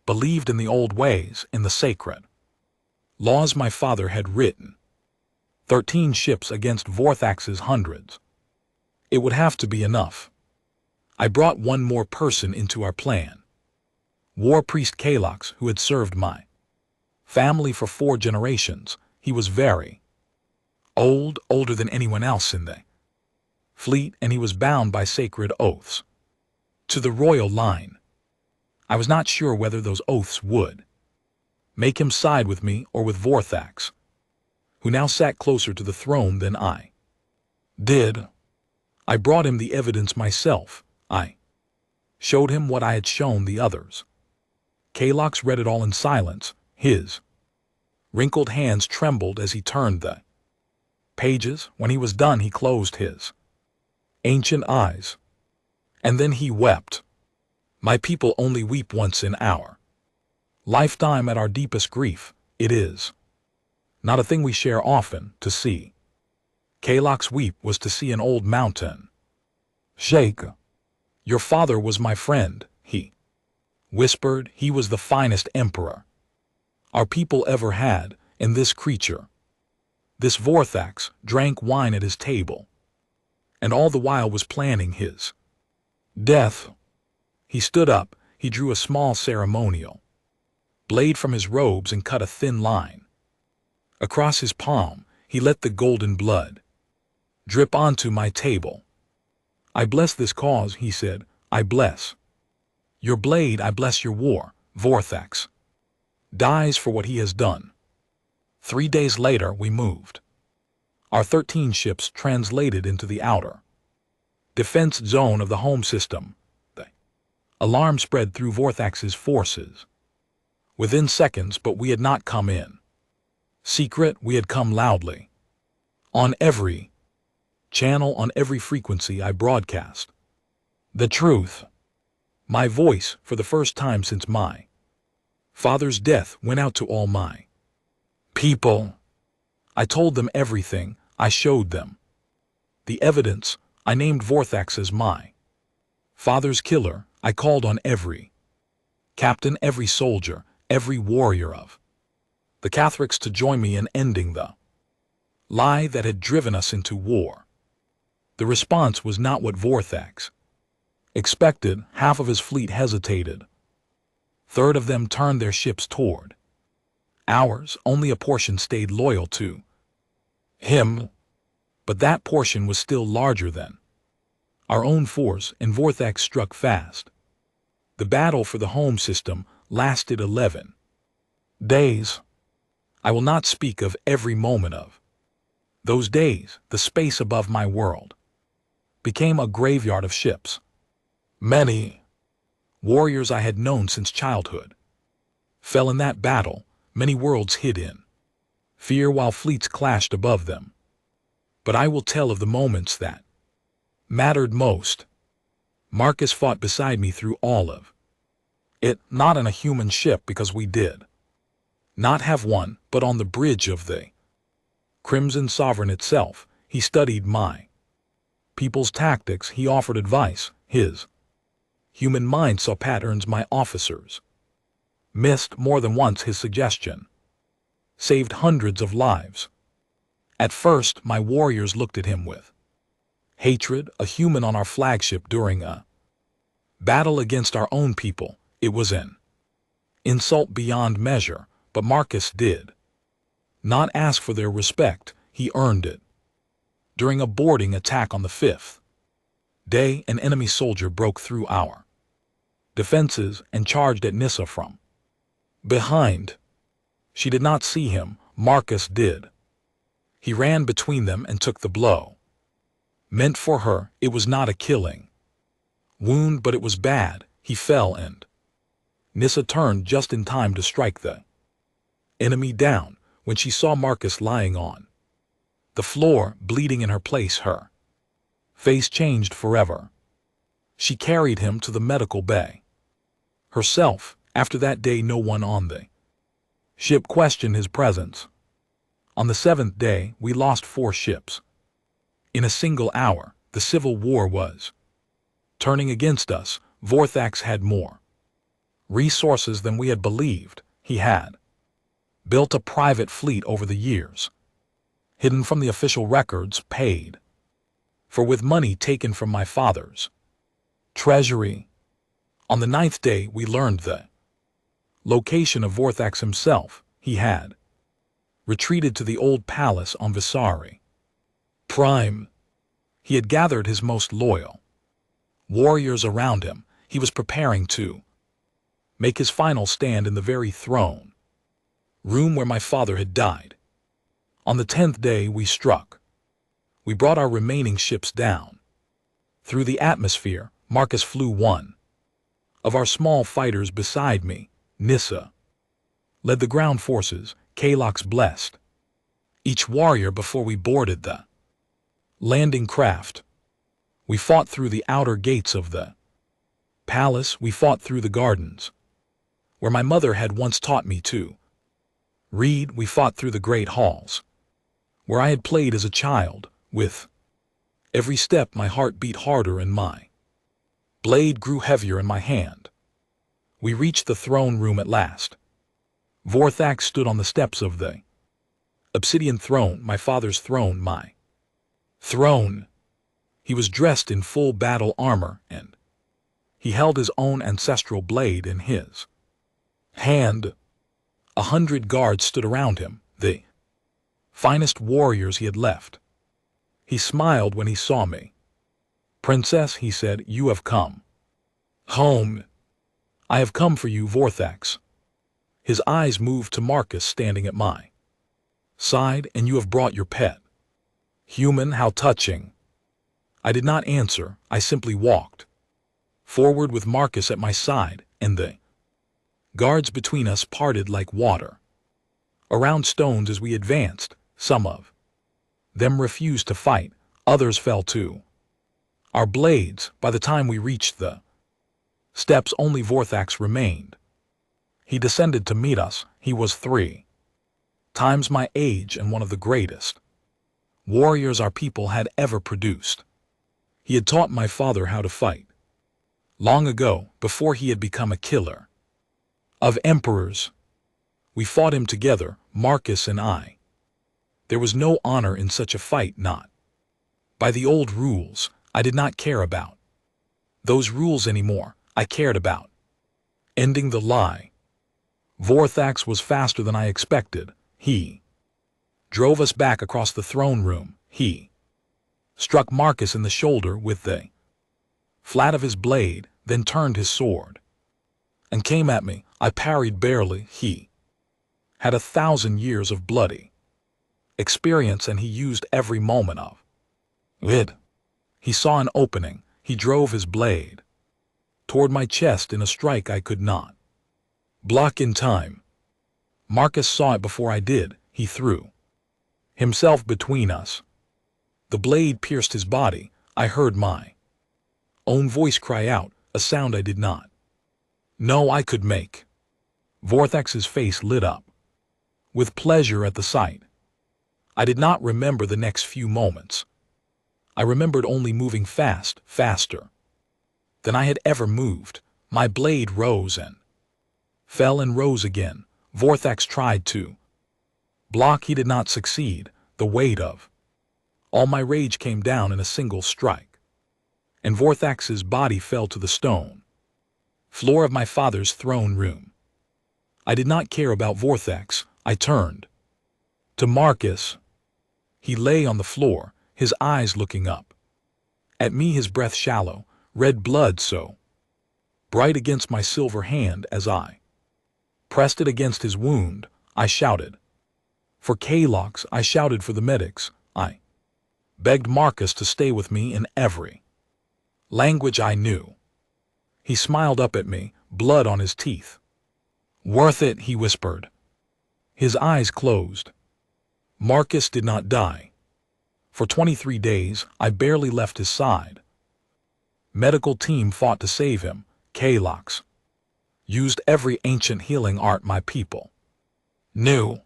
believed in the old ways, in the sacred laws my father had written. 13 ships against Vorthax's hundreds. It would have to be enough. I brought one more person into our plan. War Priest Kalox, who had served my family for 4 generations. He was very old, older than anyone else in the fleet, and he was bound by sacred oaths to the royal line. I was not sure whether those oaths would make him side with me or with Vorthax, who now sat closer to the throne than I did. I brought him the evidence myself. I showed him what I had shown the others. Kalox read it all in silence. His wrinkled hands trembled as he turned the pages. When he was done, he closed his ancient eyes. And then he wept. My people only weep once in our lifetime at our deepest grief. It is not a thing we share often. To see Kalox weep was to see an old mountain shake. Your father was my friend, he whispered. He was the finest emperor our people ever had, and this creature, this Vorthax, drank wine at his table, and all the while was planning his death. He stood up. He drew a small ceremonial blade from his robes and cut a thin line across his palm. He let the golden blood drip onto my table. I bless this cause, he said. I bless your blade. I bless your war. Vortex dies for what he has done. 3 days later, we moved. Our 13 ships translated into the outer defense zone of the home system. The alarm spread through Vortex's forces. Within seconds, but we had not come in secret, we had come loudly. On every channel, on every frequency, I broadcast the truth. My voice, for the first time since my father's death, went out to all my people. I told them everything. I showed them the evidence. I named Vortex as my father's killer. I called on every captain, every soldier, every warrior of the Catholics to join me in ending the lie that had driven us into war. The response was not what Vortex expected. Half of his fleet hesitated. Third of them turned their ships toward ours. Only a portion stayed loyal to him, but that portion was still larger than our own force, and Vortex struck fast. The battle for the home system lasted 11 days. I will not speak of every moment of those days. The space above my world became a graveyard of ships. Many warriors I had known since childhood fell in that battle. Many worlds hid in fear while fleets clashed above them. But I will tell of the moments that mattered most. Marcus fought beside me through all of it, not in a human ship because we did not have one, but on the bridge of the Crimson Sovereign itself. He studied my people's tactics. He offered advice. His human mind saw patterns my officers missed. More than once his suggestion saved hundreds of lives. At first, my warriors looked at him with hatred. A human on our flagship during a battle against our own people. It was an insult beyond measure, but Marcus did not ask for their respect. He earned it. During a boarding attack on the 5th day, an enemy soldier broke through our defenses and charged at Nyssa from behind. She did not see him. Marcus did. He ran between them and took the blow. Meant for her, it was not a killing wound, but it was bad. He fell, and Nyssa turned just in time to strike the enemy down. When she saw Marcus lying on the floor, bleeding in her place, her face changed forever. She carried him to the medical bay herself. After that day, no one on the ship questioned his presence. On the 7th day, we lost 4 ships. In a single hour, the Civil War was turning against us. Vortex had more resources than we had believed. He had built a private fleet over the years, hidden from the official records, paid for with money taken from my father's treasury. On the 9th day, we learned the location of Vortex himself. He had retreated to the old palace on Visari Prime. He had gathered his most loyal warriors around him. He was preparing to make his final stand in the very throne room where my father had died. On the 10th day, we struck. We brought our remaining ships down. Through the atmosphere, Marcus flew one of our small fighters beside me. Nyssa led the ground forces. Kalox blessed each warrior before we boarded the landing craft. We fought through the outer gates of the palace. We fought through the gardens, where my mother had once taught me to read. We fought through the great halls, where I had played as a child. With every step, my heart beat harder and my blade grew heavier in my hand. We reached the throne room at last. Vortex stood on the steps of the obsidian throne, my father's throne, my throne. He was dressed in full battle armor, and he held his own ancestral blade in his hand. 100 guards stood around him, the finest warriors he had left. He smiled when he saw me. "Princess," he said, "you have come home." I have come for you, Vorthax. His eyes moved to Marcus standing at my side, and you have brought your pet. Human, how touching. I did not answer, I simply walked forward with Marcus at my side, and the guards between us parted like water around stones as we advanced. Some of them refused to fight, others fell to our blades. By the time we reached the steps, only Vorthax remained. He descended to meet us. He was 3 times my age and one of the greatest warriors our people had ever produced. He had taught my father how to fight long ago, before he had become a killer of emperors. We fought him together, Marcus and I. There was no honor in such a fight, not by the old rules. I did not care about those rules anymore. I cared about ending the lie. Vorthax was faster than I expected. He drove us back across the throne room. He struck Marcus in the shoulder with the flat of his blade, then turned his sword and came at me. I parried barely. He had 1,000 years of bloody experience, and he used every moment of it. He saw an opening. He drove his blade toward my chest in a strike I could not block in time. Marcus saw it before I did. He threw himself between us. The blade pierced his body. I heard my own voice cry out, a sound I did not know I could make. Vorthax's face lit up with pleasure at the sight. I did not remember the next few moments. I remembered only moving faster than I had ever moved. My blade rose and fell and rose again. Vorthax tried to block. He did not succeed. The weight of all my rage came down in a single strike, and Vorthax's body fell to the stone floor of my father's throne room. I did not care about Vorthax. I turned to Marcus. He lay on the floor, his eyes looking up at me, his breath shallow, red blood so bright against my silver hand. As I pressed it against his wound, I shouted for Kalox. I shouted for the medics. I begged Marcus to stay with me in every language I knew. He smiled up at me, blood on his teeth. Worth it, he whispered. His eyes closed. Marcus did not die. For 23 days, I barely left his side. Medical team fought to save him. Kalox used every ancient healing art my people knew.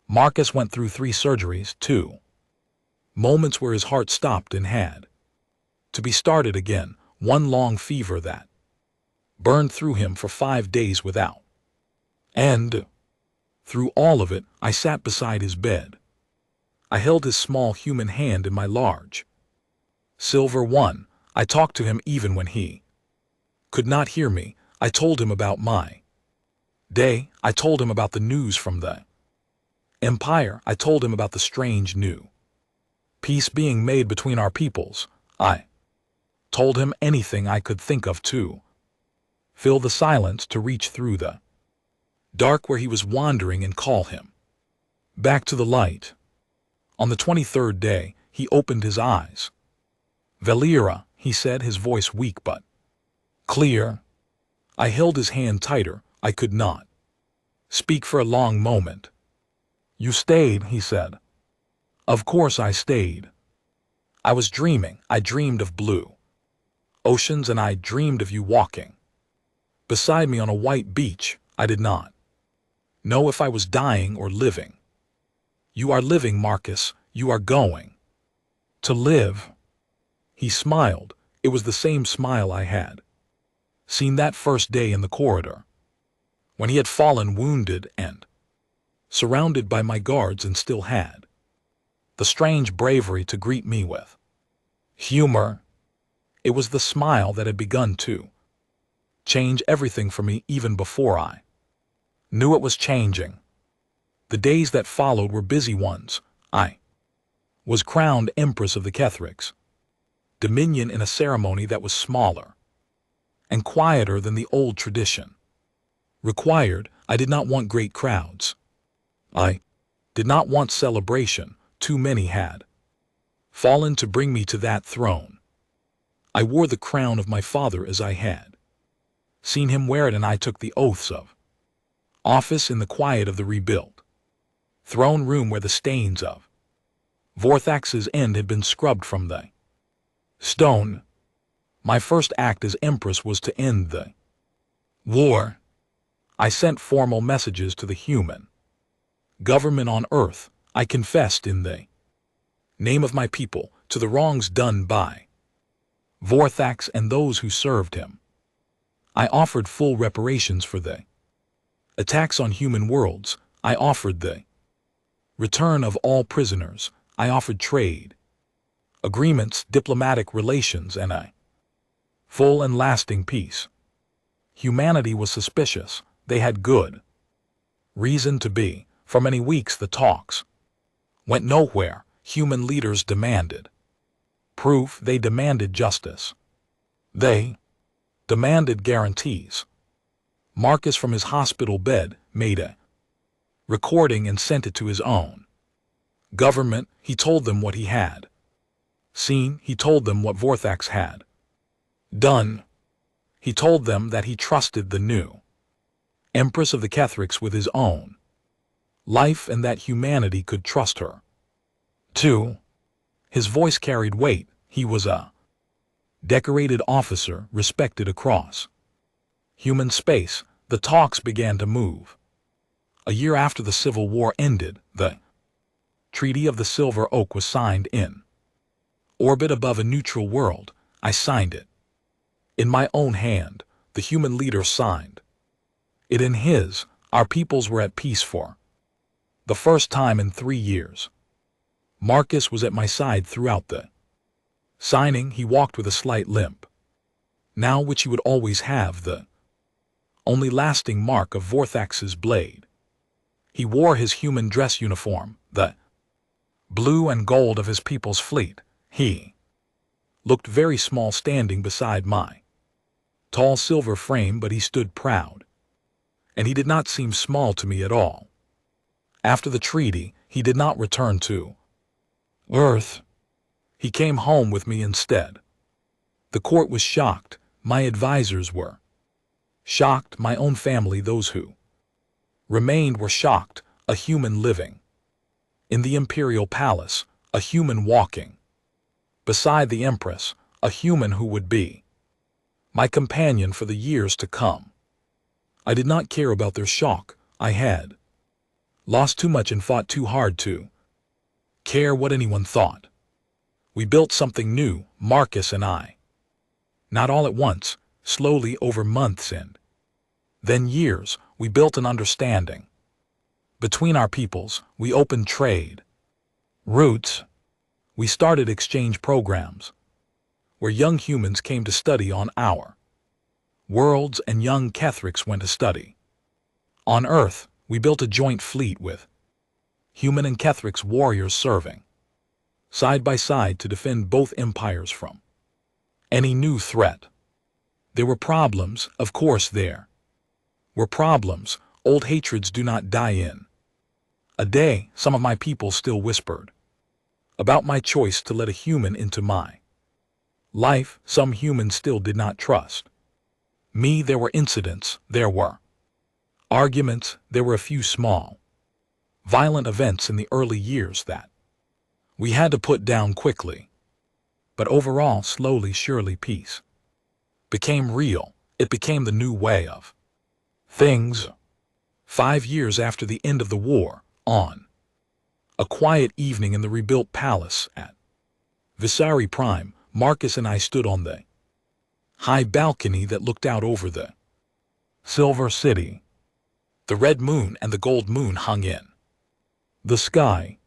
Marcus went through 3 surgeries, 2 moments where his heart stopped and had to be started again, 1 long fever that burned through him for 5 days without end. Through all of it, I sat beside his bed. I held his small human hand in my large silver one. I talked to him even when he could not hear me. I told him about my day. I told him about the news from the Empire. I told him about the strange new peace being made between our peoples. I told him anything I could think of to fill the silence, to reach through the dark where he was wandering and call him back to the light. On the 23rd day, he opened his eyes. Valera, he said, his voice weak but clear. I held his hand tighter. I could not speak for a long moment. You stayed, he said. Of course I stayed. I was dreaming. I dreamed of blue oceans, and I dreamed of you walking beside me on a white beach. I did not know if I was dying or living. You are living, Marcus. You are going to live. He smiled. It was the same smile I had seen that first day in the corridor, when he had fallen wounded and surrounded by my guards, and still had the strange bravery to greet me with humor. It was the smile that had begun to change everything for me even before I knew it was changing. The days that followed were busy ones. I was crowned Empress of the Ketheriks Dominion in a ceremony that was smaller and quieter than the old tradition. Required, I did not want great crowds. I did not want celebration, too many had fallen to bring me to that throne. I wore the crown of my father as I had seen him wear it, and I took the oaths of office in the quiet of the rebuilt throne room where the stains of Vorthax's end had been scrubbed from the stone. My first act as empress was to end the war. I sent formal messages to the human government on earth. I confessed in the name of my people to the wrongs done by Vorthax and those who served him. I offered full reparations for the attacks on human worlds. I offered the return of all prisoners. I offered trade agreements, diplomatic relations, and a full and lasting peace. Humanity was suspicious. They had good reason to be. For many weeks the talks went nowhere. Human leaders demanded proof. They demanded justice. They demanded guarantees. Marcus from his hospital bed made a recording and sent it to his own government. He told them what he had seen. He told them what Vorthax had done. He told them that he trusted the new Empress of the Catholics with his own life and that humanity could trust her too. His voice carried weight. He was a decorated officer, respected across human space. The talks began to move. A year after the Civil War ended, the Treaty of the Silver Oak was signed in orbit above a neutral world. I signed it in my own hand. The human leader signed it in his. Our peoples were at peace for the first time in 3 years. Marcus was at my side throughout the signing. He walked with a slight limp, now which he would always have, the only lasting mark of Vorthax's blade. He wore his human dress uniform, the blue and gold of his people's fleet. He looked very small standing beside my tall silver frame, but he stood proud, and he did not seem small to me at all. After the treaty, he did not return to Earth. He came home with me instead. The court was shocked. My advisors were shocked. My own family, those who remained, were shocked. A human living in the imperial palace, a human walking beside the empress, a human who would be my companion for the years to come. I did not care about their shock. I had lost too much and fought too hard to care what anyone thought. We built something new, Marcus and I. Not all at once, slowly over months and then years. We built an understanding between our peoples. We opened trade routes. We started exchange programs where young humans came to study on our worlds and young Catholics went to study on Earth. We built a joint fleet with human and Catholics warriors serving side by side to defend both empires from any new threat. There were problems, of course there were problems. Old hatreds do not die in a day. Some of my people still whispered about my choice to let a human into my life. Some humans still did not trust me. There were incidents, there were arguments, there were a few small, violent events in the early years that we had to put down quickly. But overall, slowly, surely, peace became real. It became the new way of things. 5 years after the end of the war, on a quiet evening in the rebuilt palace at Visari Prime, Marcus and I stood on the high balcony that looked out over the Silver City. The red moon and the gold moon hung in the sky.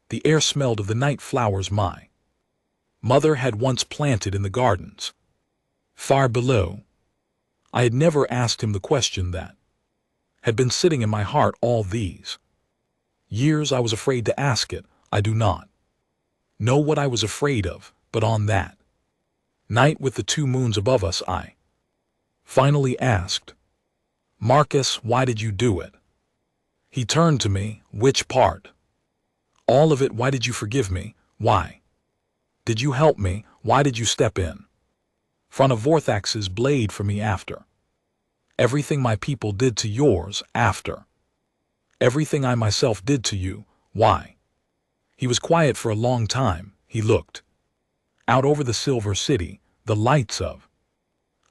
The air smelled of the night flowers my mother had once planted in the gardens far below. I had never asked him the question that had been sitting in my heart all these years. I was afraid to ask it. I do not know what I was afraid of, but on that night with the 2 moons above us, I finally asked. Marcus, why did you do it? He turned to me. Which part? All of it. Why did you forgive me? Why? Did you help me? Why did you step in front of Vorthax's blade for me after everything my people did to yours, after everything I myself did to you? Why? He was quiet for a long time. He looked out over the silver city. The lights of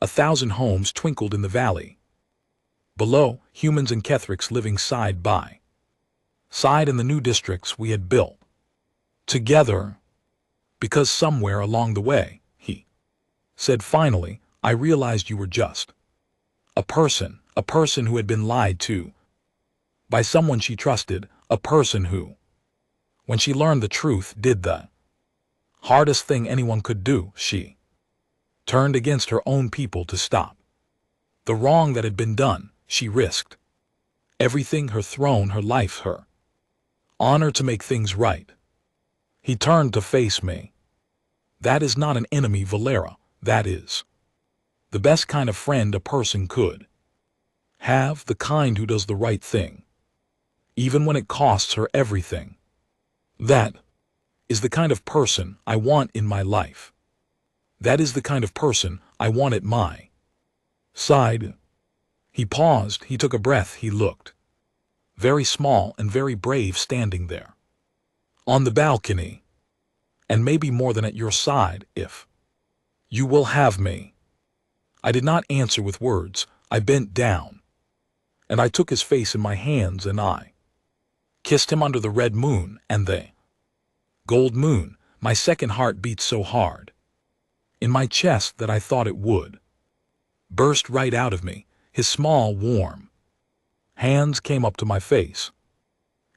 1,000 homes twinkled in the valley. Below, humans and Kethrix living side by side in the new districts we had built together. Because somewhere along the way, he said finally, I realized you were just a person who had been lied to by someone she trusted, a person who, when she learned the truth, did the hardest thing anyone could do. She turned against her own people to stop the wrong that had been done. She risked everything, her throne, her life, her honor, to make things right. He turned to face me. That is not an enemy, Valera. That is the best kind of friend a person could have, the kind who does the right thing, even when it costs her everything. That is the kind of person I want in my life. That is the kind of person I want at my side. He paused, he took a breath, he looked very small and very brave standing there on the balcony. And maybe more than at your side, if you will have me. I did not answer with words. I bent down, and I took his face in my hands, and I kissed him under the red moon and the gold moon. My second heart beat so hard in my chest that I thought it would burst right out of me. His small, warm hands came up to my face,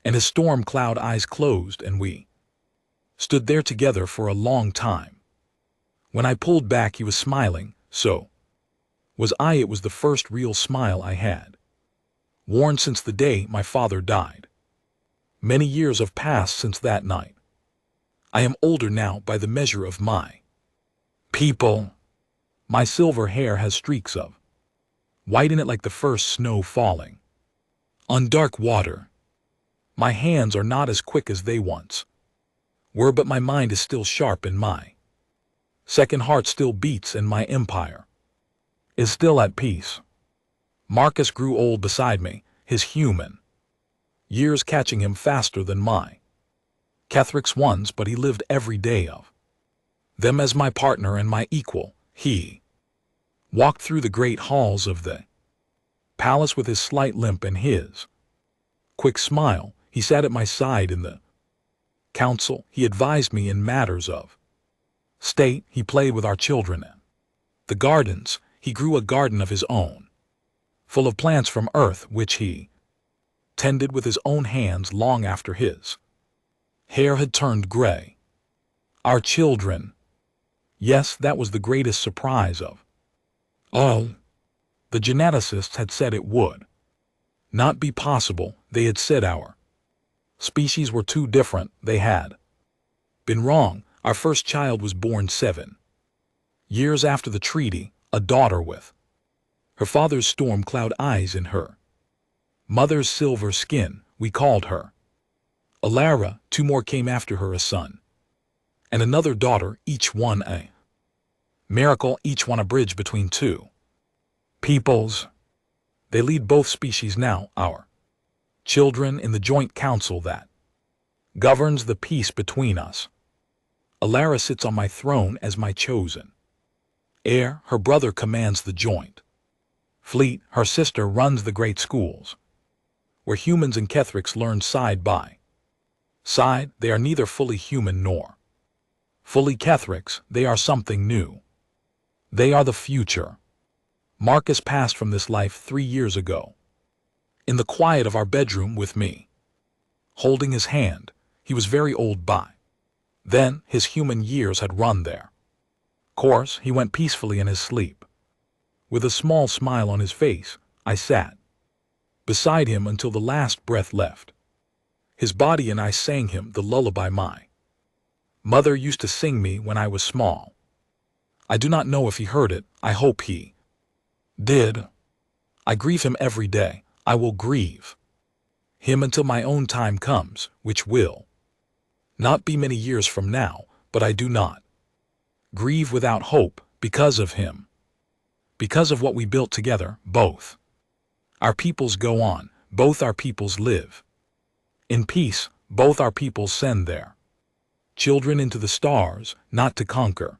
and his storm cloud eyes closed, and we stood there together for a long time. When I pulled back, he was smiling. So was I. It was the first real smile I had worn since the day my father died. Many years have passed since that night. I am older now by the measure of my people. My silver hair has streaks of white in it like the first snow falling on dark water. My hands are not as quick as they once were, but my mind is still sharp, and my second heart still beats, and my empire is still at peace. Marcus grew old beside me, his human years catching him faster than my Kethrix ones, but he lived every day of them as my partner and my equal. He walked through the great halls of the palace with his slight limp and his quick smile. He sat at my side in the council. He advised me in matters of state. He played with our children in the gardens. He grew a garden of his own, full of plants from earth, which he tended with his own hands long after his hair had turned gray. Our children. Yes, that was the greatest surprise of all. The geneticists had said it would not be possible. They had said our species were too different. They had been wrong. Our first child was born 7 years after the treaty, a daughter with her father's storm cloud eyes in her mother's silver skin. We called her Alara. 2 more came after her, a son and another daughter, each one a miracle, each one a bridge between 2 peoples. They lead both species now, our children, in the joint council that governs the peace between us. Alara sits on my throne as my chosen heir. Her brother commands the joint fleet. Her sister runs the great schools, where humans and Kethrix learn side by side. They are neither fully human nor fully Kethrix. They are something new. They are the future. Marcus passed from this life 3 years ago, in the quiet of our bedroom with me holding his hand. He was very old by then. His human years had run their course. He went peacefully in his sleep. With a small smile on his face, I sat beside him until the last breath left his body, and I sang him the lullaby my mother used to sing me when I was small. I do not know if he heard it. I hope he Did. I grieve him every day. I will grieve him until my own time comes, which will not be many years from now, but I do not grieve without hope because of him, because of what we built together, both. Our peoples go on, both our peoples live in peace, both our peoples send their children into the stars, not to conquer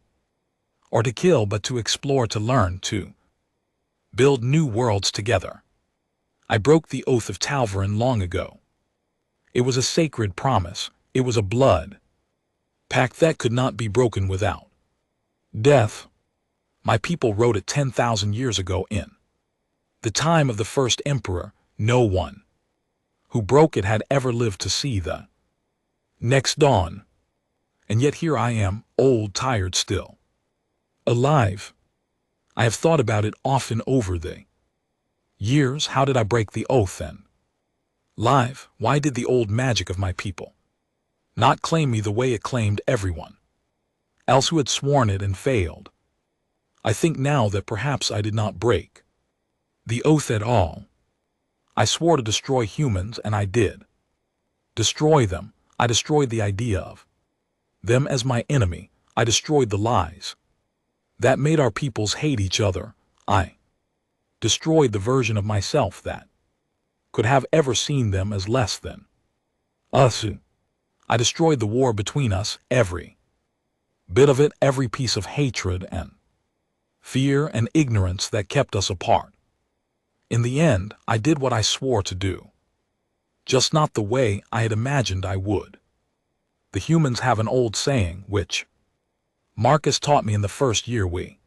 or to kill, but to explore, to learn, to build new worlds together. I broke the oath of Talvarin long ago. It was a sacred promise. It was a blood pact that could not be broken without death. My people wrote it 10,000 years ago in the time of the first emperor. No one who broke it had ever lived to see the next dawn. And yet here I am, old, tired still, alive. I have thought about it often over the years. How did I break the oath then? Live, why did the old magic of my people not claim me the way it claimed everyone else who had sworn it and failed? I think now that perhaps I did not break the oath at all. I swore to destroy humans, and I did destroy them. I destroyed the idea of them as my enemy. I destroyed the lies that made our peoples hate each other. I destroyed the version of myself that could have ever seen them as less than us. I destroyed the war between us, every bit of it, every piece of hatred and fear and ignorance that kept us apart. In the end, I did what I swore to do, just not the way I had imagined I would. The humans have an old saying, which Marcus taught me in the first year we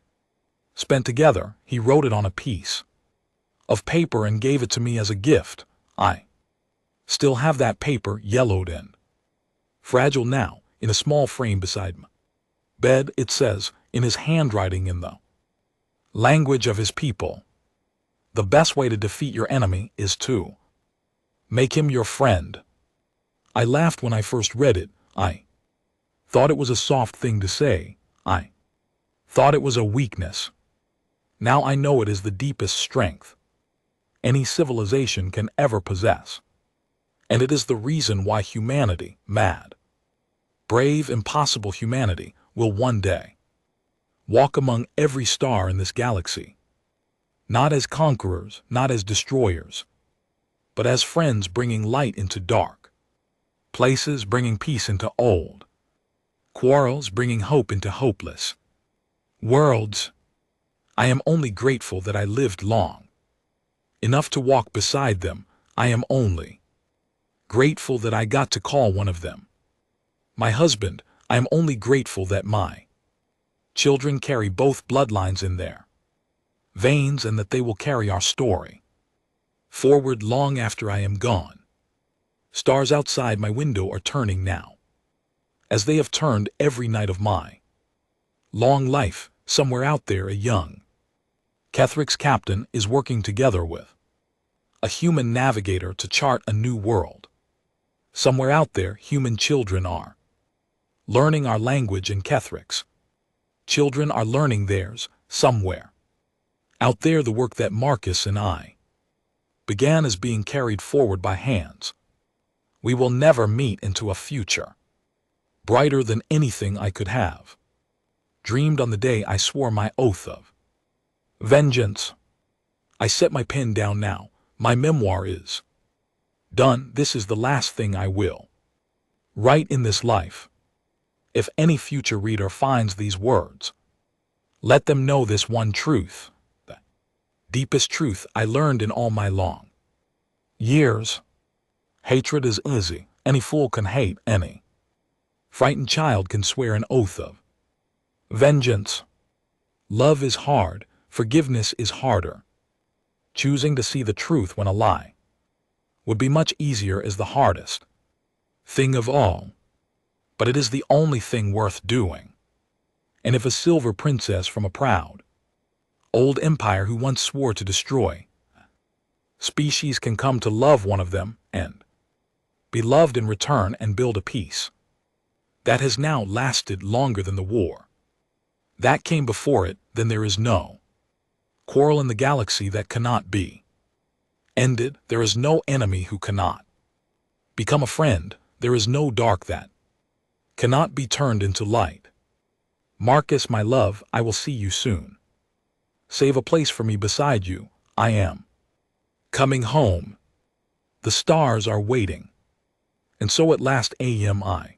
spent together. He wrote it on a piece of paper and gave it to me as a gift. I still have that paper, yellowed and fragile now, in a small frame beside my bed. It says, in his handwriting, in the language of his people, the best way to defeat your enemy is to make him your friend. I laughed when I first read it. I thought it was a soft thing to say. I thought it was a weakness. Now I know it is the deepest strength any civilization can ever possess. And it is the reason why humanity, mad, brave, impossible humanity, will one day walk among every star in this galaxy, not as conquerors, not as destroyers, but as friends, bringing light into dark places, bringing peace into old quarrels, bringing hope into hopeless worlds. I am only grateful that I lived long enough to walk beside them. I am only grateful that I got to call one of them my husband. I am only grateful that my children carry both bloodlines in their veins, and that they will carry our story forward long after I am gone. Stars outside my window are turning now, as they have turned every night of my long life. Somewhere out there, a young Kethric's captain is working together with a human navigator to chart a new world. Somewhere out there, human children are learning our language, and Kethric's children are learning theirs. Somewhere out there, the work that Marcus and I began is being carried forward by hands we will never meet, into a future brighter than anything I could have dreamed on the day I swore my oath of vengeance. I set my pen down now. My memoir is done. This is the last thing I will write in this life. If any future reader finds these words, let them know this one truth, the deepest truth I learned in all my long years. Hatred is easy. Any fool can hate. Any frightened child can swear an oath of vengeance. Love is hard. Forgiveness is harder. Choosing to see the truth when a lie would be much easier is the hardest thing of all. But it is the only thing worth doing. And if a silver princess from a proud old empire who once swore to destroy species can come to love one of them and be loved in return, and build a peace that has now lasted longer than the war that came before it, then there is no Quarrel in the galaxy that cannot be. Ended, there is no enemy who cannot. Become a friend, there is no dark that cannot be turned into light. Marcus, my love, I will see you soon. Save a place for me beside you, I am coming home. The stars are waiting. And so at last am I.